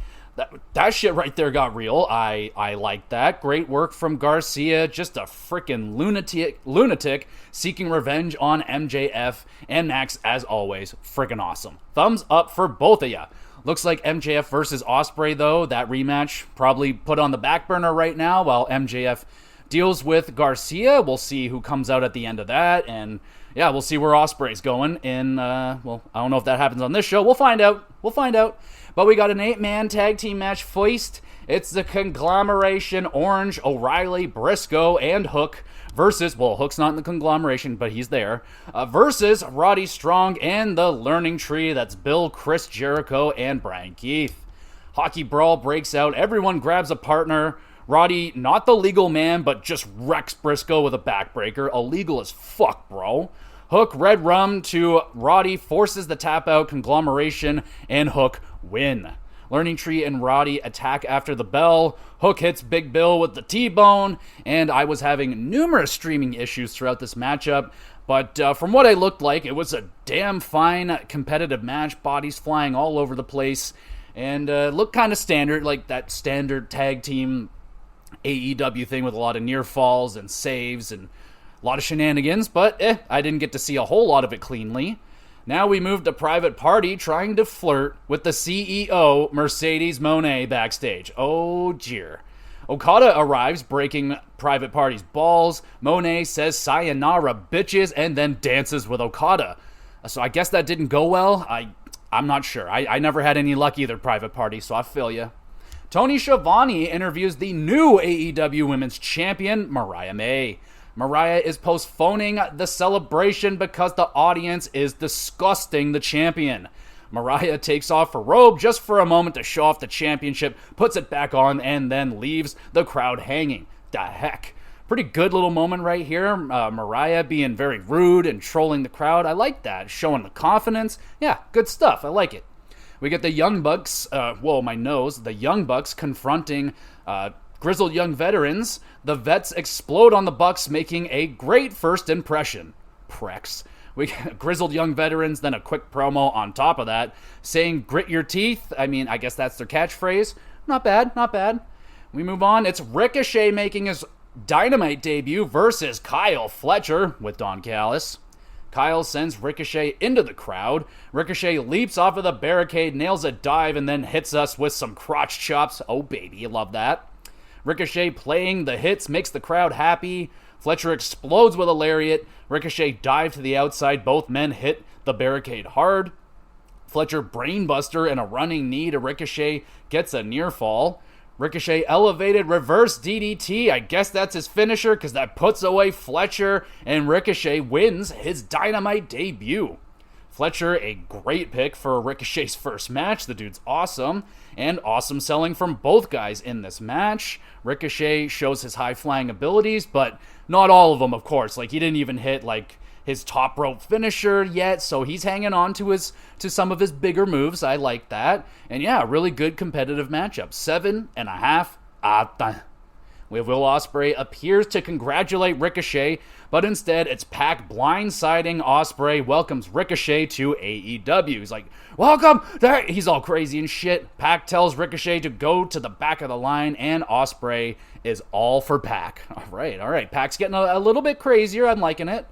That shit right there got real. I like that. Great work from Garcia. Just a freaking lunatic seeking revenge on MJF, and Max, as always, freaking awesome. Thumbs up for both of ya. Looks like MJF versus Ospreay, though. That rematch probably put on the back burner right now while MJF deals with Garcia. We'll see who comes out at the end of that, and yeah, we'll see where Ospreay's going in, well, I don't know if that happens on this show. We'll find out. But we got an 8-man tag team match feast. It's the conglomeration Orange, O'Reilly, Briscoe, and Hook versus, well, Hook's not in the conglomeration, but he's there, versus Roddy Strong and the Learning Tree. That's Bill, Chris Jericho, and Brian Keith. Hockey brawl breaks out. Everyone grabs a partner. Roddy, not the legal man, but just wrecks Briscoe with a backbreaker. Illegal as fuck, bro. Hook, red rum to Roddy, forces the tap out. Conglomeration and Hook win. Learning Tree and Roddy attack after the bell. Hook hits Big Bill with the T-bone, and I was having numerous streaming issues throughout this matchup, but from what I looked like, it was a damn fine competitive match. Bodies flying all over the place, and looked kind of standard, like that standard tag team AEW thing with a lot of near falls and saves and a lot of shenanigans, but I didn't get to see a whole lot of it cleanly. Now we move to Private Party trying to flirt with the CEO, Mercedes Moné, backstage. Oh dear. Okada arrives, breaking Private Party's balls. Moné says sayonara bitches and then dances with Okada. So I guess that didn't go well. I'm not sure. I never had any luck either, Private Party, so I feel ya. Tony Schiavone interviews the new AEW Women's Champion, Mariah May. Mariah is postponing the celebration because the audience is disgusting the champion. Mariah takes off her robe just for a moment to show off the championship, puts it back on, and then leaves the crowd hanging. The heck. Pretty good little moment right here. Mariah being very rude and trolling the crowd. I like that. Showing the confidence. Yeah, good stuff. I like it. We get the Young Bucks, the Young Bucks confronting grizzled young veterans. The vets explode on the Bucks, making a great first impression. Prex. We get grizzled young veterans, then a quick promo on top of that, saying grit your teeth. I mean, I guess that's their catchphrase. Not bad, not bad. We move on. It's Ricochet making his Dynamite debut versus Kyle Fletcher with Don Callis. Kyle sends Ricochet into the crowd. Ricochet leaps off of the barricade, nails a dive, and then hits us with some crotch chops. Oh, baby, you love that. Ricochet playing the hits makes the crowd happy. Fletcher explodes with a lariat. Ricochet dive to the outside. Both men hit the barricade hard. Fletcher brainbuster and a running knee to Ricochet gets a near fall. Ricochet elevated reverse DDT. I guess that's his finisher because that puts away Fletcher, and Ricochet wins his Dynamite debut. Fletcher, a great pick for Ricochet's first match. The dude's awesome, and awesome selling from both guys in this match. Ricochet shows his high-flying abilities, but not all of them, of course. Like, he didn't even hit, his top rope finisher yet, so he's hanging on to some of his bigger moves. I like that. And yeah, really good competitive matchup. 7.5 out of 10. Will Ospreay appears to congratulate Ricochet, but instead it's Pac blindsiding Ospreay, welcomes Ricochet to AEW. He's like, welcome there. He's all crazy and shit. Pac tells Ricochet to go to the back of the line, and Ospreay is all for Pac. All right. Pac's getting a little bit crazier. I'm liking it.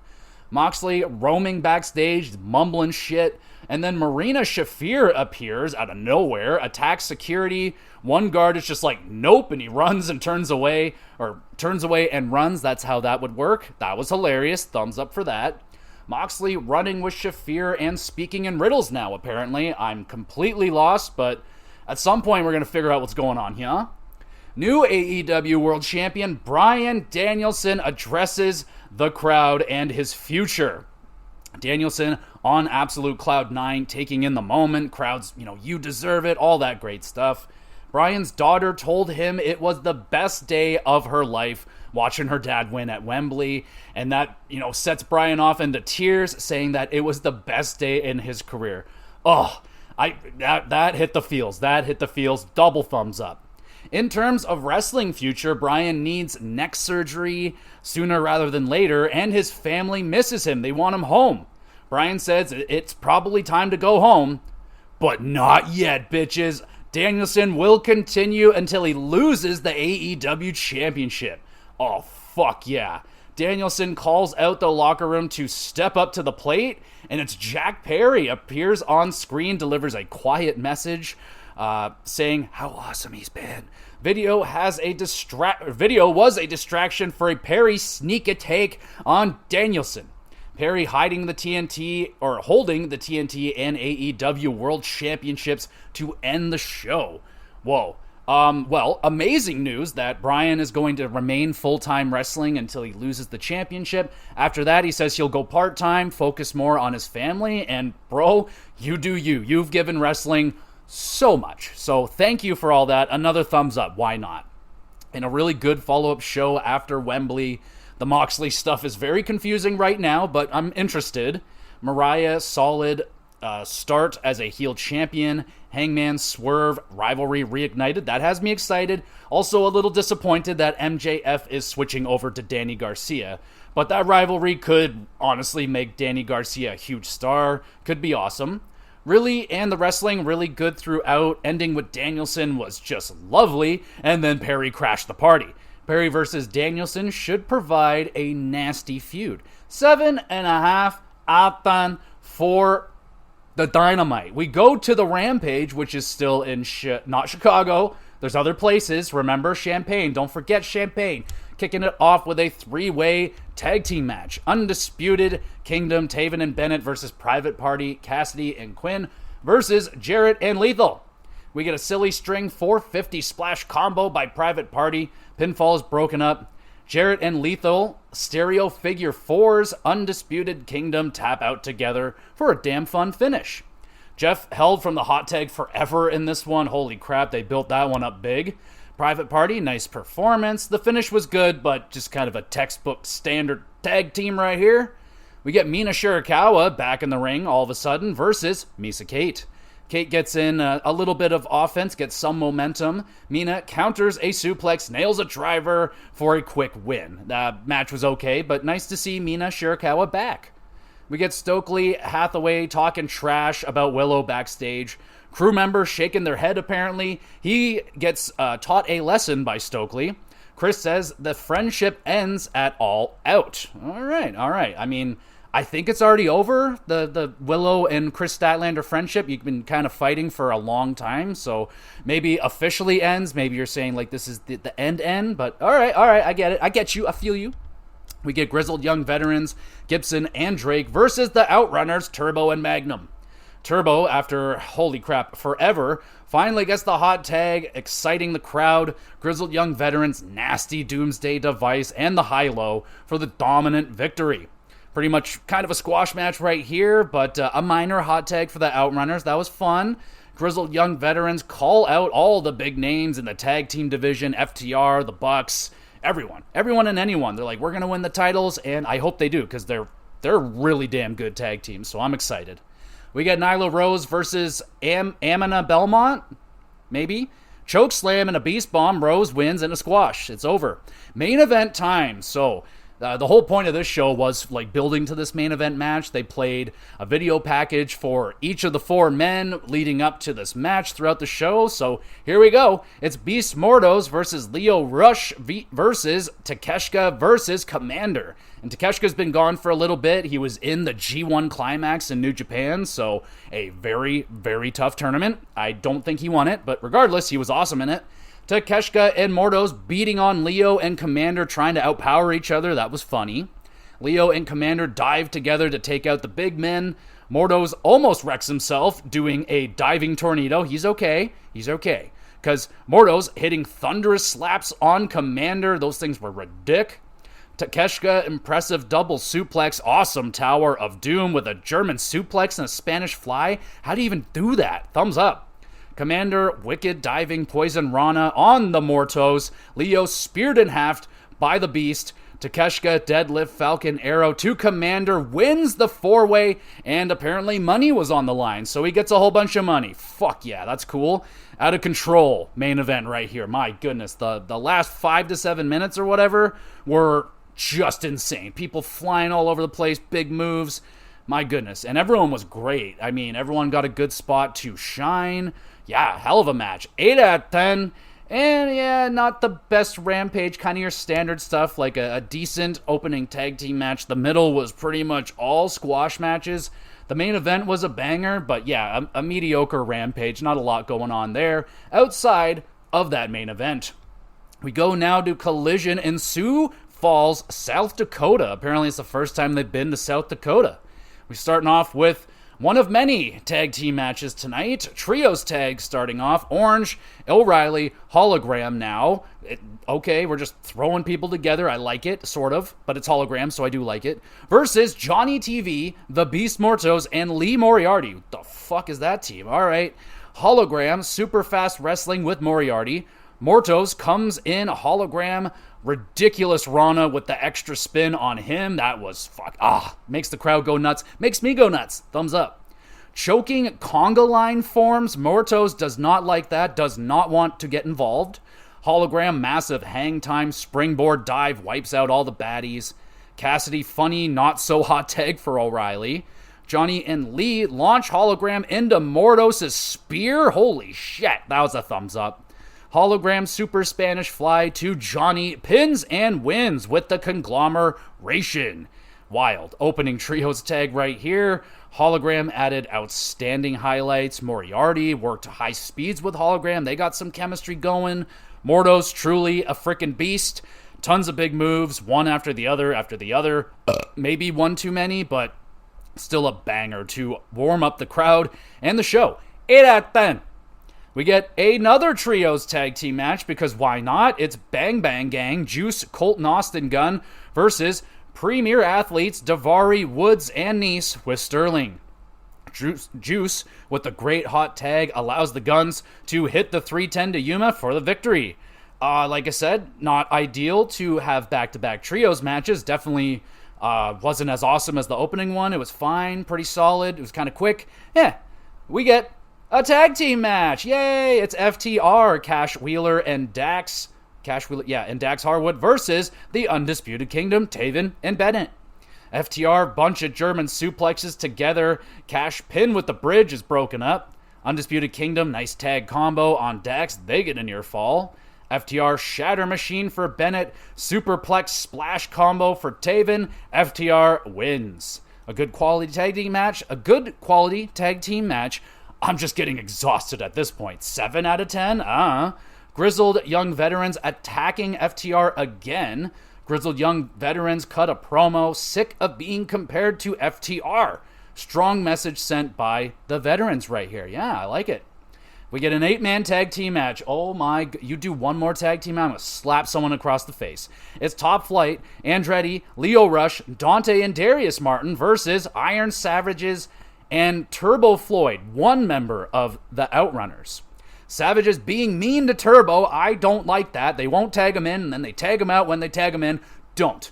Moxley roaming backstage, mumbling shit, And then Marina Shafir appears out of nowhere, attacks security. One guard is just like, nope, and he runs and turns away and runs. That's how that would work. That was hilarious. Thumbs up for that. Moxley running with Shafir and speaking in riddles now, apparently. I'm completely lost, but at some point we're going to figure out what's going on here. New AEW World Champion Bryan Danielson addresses the crowd and his future. Danielson on absolute cloud 9, taking in the moment. Crowds, you deserve it, all that great stuff. Bryan's daughter told him it was the best day of her life watching her dad win at Wembley, and that, sets Bryan off into tears, saying that it was the best day in his career. Oh, that hit the feels. That hit the feels. Double thumbs up. In terms of wrestling future, Bryan needs neck surgery sooner rather than later, and his family misses him. They want him home. Bryan says it's probably time to go home, but not yet, bitches. Danielson will continue until he loses the AEW Championship. Oh, fuck yeah. Danielson calls out the locker room to step up to the plate, and it's Jack Perry appears on screen, delivers a quiet message saying how awesome he's been. Video was a distraction for a Perry sneak attack on Danielson. Perry holding the TNT and AEW World Championships to end the show. Whoa. Amazing news that Bryan is going to remain full-time wrestling until he loses the championship. After that, he says he'll go part-time, focus more on his family, and bro, you do you. You've given wrestling so much. So thank you for all that. Another thumbs up. Why not? In a really good follow-up show after Wembley. The Moxley stuff is very confusing right now, but I'm interested. Mariah, solid start as a heel champion. Hangman, Swerve, rivalry reignited. That has me excited. Also a little disappointed that MJF is switching over to Danny Garcia. But that rivalry could honestly make Danny Garcia a huge star. Could be awesome. Really, and the wrestling really good throughout. Ending with Danielson was just lovely. And then Perry crashed the party. Perry versus Danielson should provide a nasty feud. 7.5 out for the Dynamite. We go to the Rampage, which is still in not Chicago. There's other places. Remember, Champaign. Don't forget Champaign. Kicking it off with a 3-way tag team match. Undisputed Kingdom, Taven and Bennett versus Private Party, Cassidy and Quinn versus Jarrett and Lethal. We get a silly string 450 splash combo by Private Party. Pinfall is broken up. Jarrett and Lethal, stereo figure 4s, Undisputed Kingdom tap out together for a damn fun finish. Jeff held from the hot tag forever in this one. Holy crap, they built that one up big. Private Party, nice performance. The finish was good, but just kind of a textbook standard tag team right here. We get Mina Shirakawa back in the ring all of a sudden versus Misa Kate. Kate gets in a little bit of offense, gets some momentum. Mina counters a suplex, nails a driver for a quick win. The match was okay, but nice to see Mina Shirakawa back. We get Stokely Hathaway talking trash about Willow backstage. Crew members shaking their head apparently. He gets taught a lesson by Stokely. Chris says the friendship ends at All Out. All right. I mean, I think it's already over, the Willow and Chris Statlander friendship. You've been kind of fighting for a long time, so maybe officially ends. Maybe you're saying, like, this is the end, but all right, I get it. I get you. I feel you. We get grizzled young veterans, Gibson and Drake, versus the Outrunners, Turbo and Magnum. Turbo, after, holy crap, forever, finally gets the hot tag, exciting the crowd. Grizzled young veterans, nasty Doomsday Device, and the high-low for the dominant victory. Pretty much kind of a squash match right here, but a minor hot tag for the Outrunners. That was fun. Grizzled young veterans call out all the big names in the tag team division, FTR, the Bucks, everyone and anyone. They're like, we're going to win the titles, and I hope they do, because they're really damn good tag teams, so I'm excited. We got Nyla Rose versus Amina Belmont, maybe. Choke slam and a beast bomb. Rose wins in a squash. It's over. Main event time. So The whole point of this show was like building to this main event match. They played a video package for each of the 4 men leading up to this match throughout the show. So here we go. It's Beast Mordos versus Lio Rush versus Takeshita versus Commander. And Takeshita's been gone for a little bit. He was in the G1 Climax in New Japan, so a very, very tough tournament. I don't think he won it, but regardless, he was awesome in it. Takeshita and Mordos beating on Lio and Commander, trying to outpower each other. That was funny. Lio and Commander dive together to take out the big men. Mordos almost wrecks himself doing a diving tornado. He's okay. Because Mordos hitting thunderous slaps on Commander. Those things were ridiculous. Takeshita, impressive double suplex. Awesome Tower of Doom with a German suplex and a Spanish fly. How do you even do that? Thumbs up. Commander, wicked diving Poison Rana on the Mortos. Lio speared in half by the Beast. Takeshita, deadlift Falcon Arrow to Commander, wins the 4-way, and apparently money was on the line, so he gets a whole bunch of money. Fuck yeah, that's cool. Out of control main event right here. My goodness, the last 5 to 7 minutes or whatever were just insane. People flying all over the place, big moves. My goodness, and everyone was great. I mean, everyone got a good spot to shine. Yeah, hell of a match. 8 out of 10. And yeah, not the best Rampage, kind of your standard stuff, like a decent opening tag team match. The middle was pretty much all squash matches. The main event was a banger, but yeah, a mediocre Rampage. Not a lot going on there outside of that main event. We go now to Collision in Sioux Falls, South Dakota. Apparently it's the first time they've been to South Dakota. We're starting off with one of many tag team matches tonight. Trios tag starting off. Orange, O'Reilly, Hologram now. Okay, we're just throwing people together. I like it, sort of, but it's hologram, so I do like it. Versus Johnny TV, the Beast Mortos, and Lee Moriarty. What the fuck is that team? All right. Hologram, super fast wrestling with Moriarty. Mortos comes in, hologram, ridiculous Rana with the extra spin on him. That was fuck. Makes the crowd go nuts. Makes me go nuts. Thumbs up. Choking conga line forms. Mortos does not like that. Does not want to get involved. Hologram, massive hang time, springboard dive, wipes out all the baddies. Cassidy, funny, not so hot tag for O'Reilly. Johnny and Lee launch hologram into Mortos' spear. Holy shit, that was a thumbs up. Hologram super Spanish fly to Johnny, pins and wins with the conglomeration. Wild. Opening trios tag right here. Hologram added outstanding highlights. Moriarty worked high speeds with Hologram. They got some chemistry going. Mortos, truly a freaking beast. Tons of big moves, one after the other. Maybe one too many, but still a banger to warm up the crowd and the show. 8 out of 10. We get another trios tag team match because why not? It's Bang Bang Gang, Juice, Colton Austin Gunn versus premier athletes Davari, Woods, and Nice with Sterling. Juice, with the great hot tag, allows the Guns to hit the 310 to Yuma for the victory. Like I said, not ideal to have back-to-back trios matches. Definitely wasn't as awesome as the opening one. It was fine, pretty solid. It was kind of quick. Yeah, we get a tag team match. Yay! It's FTR, Cash Wheeler and Dax. And Dax Harwood versus the Undisputed Kingdom, Taven and Bennett. FTR, bunch of German suplexes together. Cash pin with the bridge is broken up. Undisputed Kingdom, nice tag combo on Dax. They get a near fall. FTR Shatter Machine for Bennett. Superplex splash combo for Taven. FTR wins. A good quality tag team match. I'm just getting exhausted at this point. 7 out of 10? Grizzled Young Veterans attacking FTR again. Grizzled Young Veterans cut a promo, sick of being compared to FTR. Strong message sent by the veterans right here. Yeah, I like it. We get an 8-man tag team match. Oh my, you do one more tag team match, I'm going to slap someone across the face. It's Top Flight, Andretti, Lio Rush, Dante and Darius Martin versus Iron Savages and Turbo Floyd, one member of the Outrunners. Savages being mean to Turbo, I don't like that. They won't tag him in, and then they tag him out when they tag him in. Don't.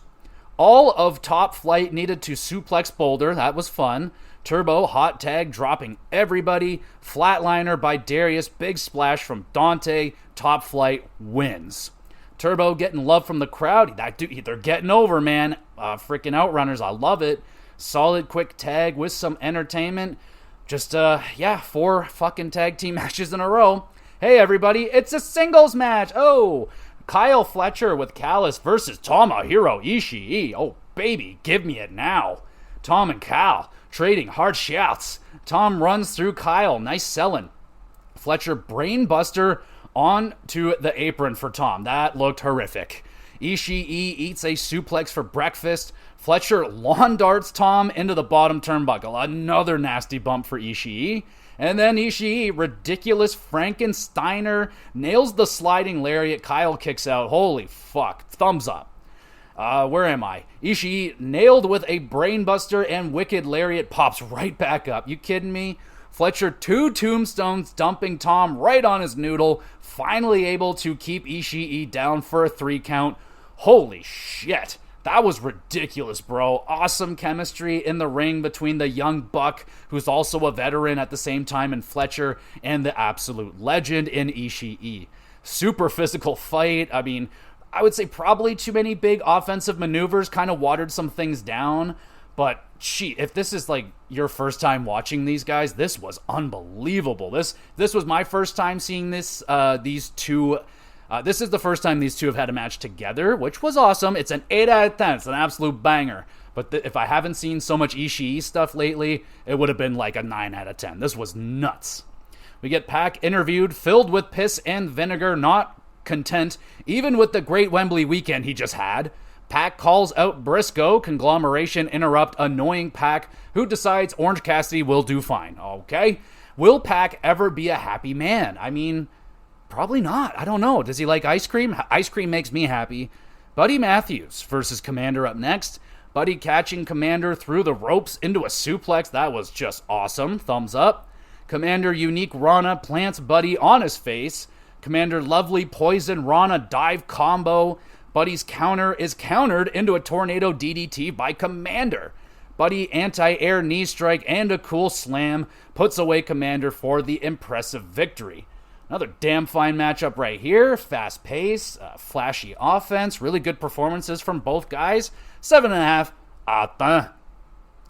All of Top Flight needed to suplex Boulder. That was fun. Turbo, hot tag, dropping everybody. Flatliner by Darius, big splash from Dante. Top Flight wins. Turbo getting love from the crowd. They're getting over, man. Freaking Outrunners. I love it. Solid quick tag with some entertainment. Just, 4 fucking tag team matches in a row. Hey, everybody, it's a singles match. Oh, Kyle Fletcher with Callis versus Tomohiro Ishii. Oh, baby, give me it now. Tom and Cal trading hard shouts. Tom runs through Kyle. Nice selling. Fletcher brainbuster onto the apron for Tom. That looked horrific. Ishii eats a suplex for breakfast. Fletcher lawn darts Tom into the bottom turnbuckle. Another nasty bump for Ishii. And then Ishii, ridiculous Frankensteiner, nails the sliding lariat. Kyle kicks out. Holy fuck. Thumbs up. Where am I? Ishii nailed with a brainbuster and wicked lariat pops right back up. You kidding me? Fletcher 2 tombstones dumping Tom right on his noodle. Finally able to keep Ishii down for a 3 count. Holy shit. That was ridiculous, bro. Awesome chemistry in the ring between the young buck, who's also a veteran at the same time, in Fletcher, and the absolute legend in Ishii. Super physical fight. I mean, I would say probably too many big offensive maneuvers kind of watered some things down. But, if this is like your first time watching these guys, this was unbelievable. This was my first time seeing these two. This is the first time these two have had a match together, which was awesome. It's an 8 out of 10. It's an absolute banger. But if I haven't seen so much Ishii stuff lately, it would have been like a 9 out of 10. This was nuts. We get Pac interviewed, filled with piss and vinegar, not content, even with the great Wembley weekend he just had. Pac calls out Briscoe, conglomeration interrupt annoying Pac, who decides Orange Cassidy will do fine. Okay. Will Pac ever be a happy man? I mean, probably not. I don't know. Does he like ice cream? Ice cream makes me happy. Buddy Matthews versus Commander up next. Buddy catching Commander through the ropes into a suplex. That was just awesome. Thumbs up. Commander Unique Rana plants Buddy on his face. Commander Lovely Poison Rana dive combo. Buddy's counter is countered into a tornado DDT by Commander. Buddy anti-air knee strike and a cool slam puts away Commander for the impressive victory. Another damn fine matchup right here. Fast pace, flashy offense, really good performances from both guys. 7.5 out of 10.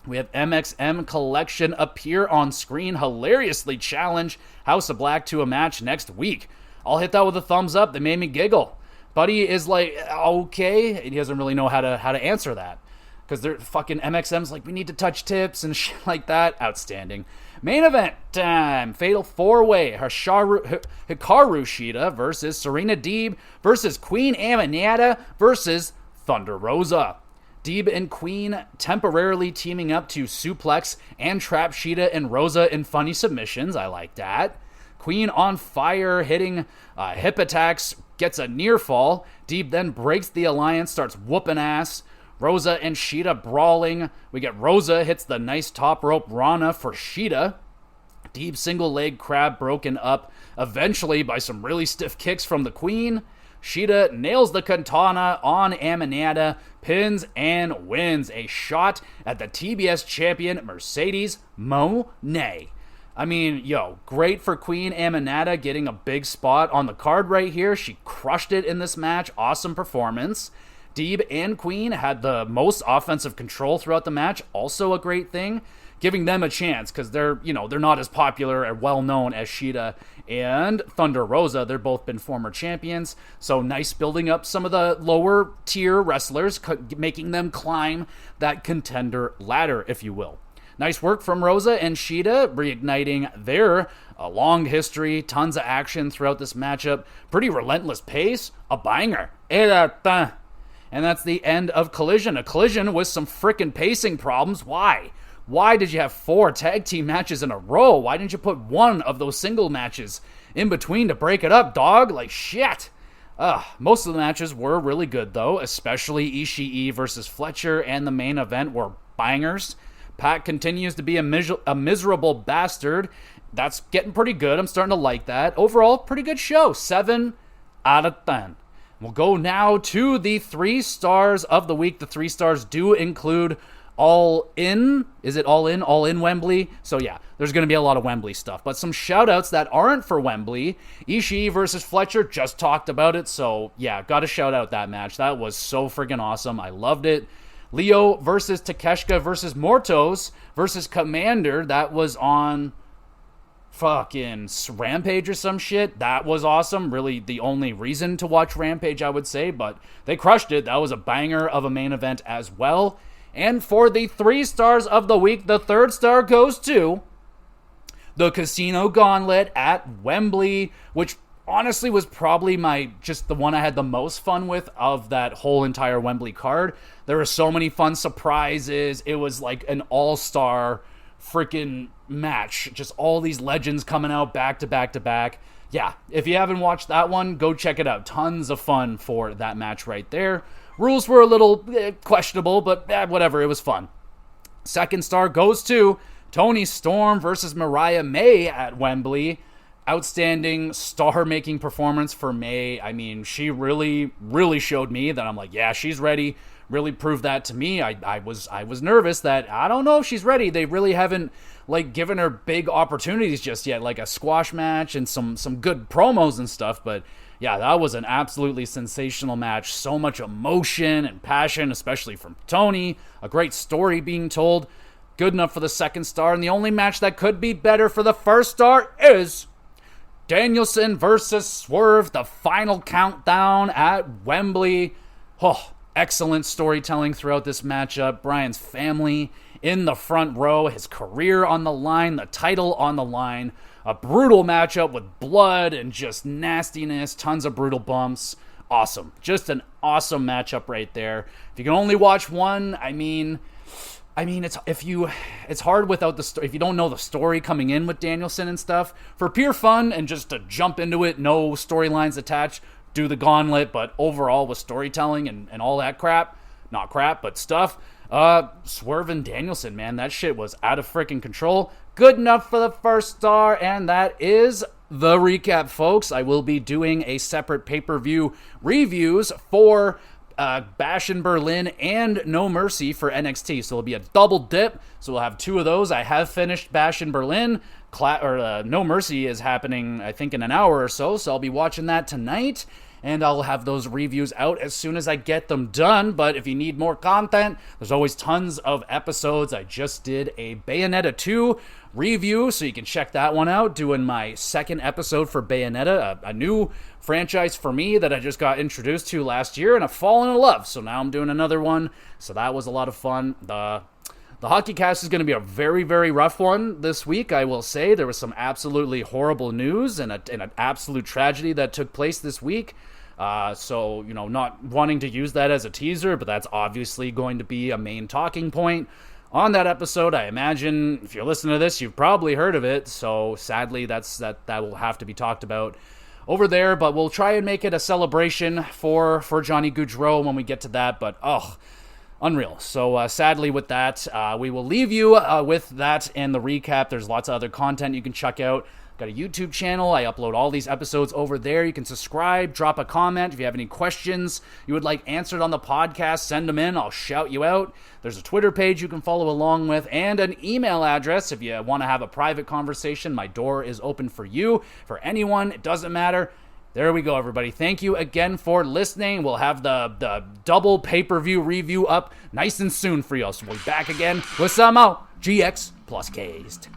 We have MXM Collection appear on screen, hilariously challenge House of Black to a match next week. I'll hit that with a thumbs up. They made me giggle. Buddy is like, okay. He doesn't really know how to answer that. Because they're fucking MXM's like, we need to touch tips and shit like that. Outstanding. Main event time. Fatal 4-way. Hikaru Shida versus Serena Deeb versus Queen Aminata versus Thunder Rosa. Deeb and Queen temporarily teaming up to suplex and trap Shida and Rosa in funny submissions. I like that. Queen on fire, hitting hip attacks, gets a near fall. Deeb then breaks the alliance, starts whooping ass. Rosa and Shida brawling. We get Rosa hits the nice top rope Rana for Shida. Deeb single leg crab broken up eventually by some really stiff kicks from the Queen. Shida nails the katana on Aminata, pins and wins a shot at the TBS champion Mercedes Moné. I mean, great for Queen Aminata getting a big spot on the card right here. She crushed it in this match. Awesome performance. Deeb and Queen had the most offensive control throughout the match. Also a great thing. Giving them a chance because they're not as popular or well known as Shida and Thunder Rosa. They've both been former champions. So nice building up some of the lower tier wrestlers, making them climb that contender ladder, if you will. Nice work from Rosa and Shida, reigniting their long history. Tons of action throughout this matchup. Pretty relentless pace. A banger. And that's the end of Collision. A Collision with some freaking pacing problems. Why? Why did you have 4 tag team matches in a row? Why didn't you put one of those single matches in between to break it up, dog? Like, shit. Most of the matches were really good, though, especially Ishii versus Fletcher, and the main event were bangers. Pac continues to be a miserable bastard. That's getting pretty good. I'm starting to like that. Overall, pretty good show. 7 out of 10. We'll go now to the 3 stars of the week. The 3 stars do include All In. Is it All In? All In Wembley. So yeah, there's going to be a lot of Wembley stuff. But some shout-outs that aren't for Wembley. Ishii versus Fletcher, just talked about it. So yeah, got to shout out that match. That was so friggin' awesome. I loved it. Leo versus Takeshita versus Mortos versus Commander. That was on fucking Rampage or some shit. That was awesome. Really the only reason to watch Rampage, I would say. But they crushed it. That was a banger of a main event as well. And for the 3 stars of the week, the 3rd star goes to the Casino Gauntlet at Wembley, which honestly was probably the one I had the most fun with of that whole entire Wembley card. There were so many fun surprises. It was like an all-star freaking match. Just all these legends coming out back to back to back. Yeah, if you haven't watched that one, go check it out. Tons of fun for that match right there. Rules were a little questionable, but whatever, it was fun. 2nd star goes to Toni Storm versus Mariah May at Wembley. Outstanding star-making performance for May. I mean, she really, really showed me that I'm like, yeah, she's ready. Really proved that to me. I was nervous that I don't know if she's ready. They really haven't given her big opportunities just yet, like a squash match and some good promos and stuff, but yeah, that was an absolutely sensational match. So much emotion and passion, especially from Toni. A great story being told. Good enough for the 2nd star. And the only match that could be better for the 1st star is Danielson versus Swerve. The final countdown at Wembley. Oh, excellent storytelling throughout this matchup. Bryan's family in the front row. His career on the line. The title on the line. A brutal matchup with blood and just nastiness, tons of brutal bumps. Awesome. Just an awesome matchup right there. If you can only watch one, I mean it's hard without the story. If you don't know the story coming in with Danielson and stuff, for pure fun and just to jump into it, no storylines attached, do the gauntlet, but overall with storytelling and all that crap, not crap, but stuff, Swerve and Danielson, man, that shit was out of freaking control. Good enough for the 1st star, and that is the recap, folks. I will be doing a separate pay-per-view reviews for Bash in Berlin and No Mercy for NXT, so it'll be a double dip, so we'll have 2 of those. I have finished Bash in Berlin. No Mercy is happening, I think, in an hour or so I'll be watching that tonight. And I'll have those reviews out as soon as I get them done. But if you need more content, there's always tons of episodes. I just did a Bayonetta 2 review, so you can check that one out. Doing my 2nd episode for Bayonetta, a new franchise for me that I just got introduced to last year, and I've fallen in love. So now I'm doing another one. So that was a lot of fun. The Hockey Cast is going to be a very, very rough one this week, I will say. There was some absolutely horrible news and an absolute tragedy that took place this week. So, not wanting to use that as a teaser, but that's obviously going to be a main talking point on that episode. I imagine if you're listening to this, you've probably heard of it. So sadly, that will have to be talked about over there, but we'll try and make it a celebration for Johnny Gaudreau when we get to that. But, unreal. So sadly with that, we will leave you with that and the recap. There's lots of other content you can check out. Got a YouTube channel. I upload all these episodes over there. You can subscribe, drop a comment. If you have any questions you would like answered on the podcast, send them in. I'll shout you out. There's a Twitter page you can follow along with and an email address. If you want to have a private conversation, my door is open for you. For anyone, it doesn't matter. There we go, everybody. Thank you again for listening. We'll have the double pay-per-view review up nice and soon for you. So we'll be back again with some more GX Plus Cast.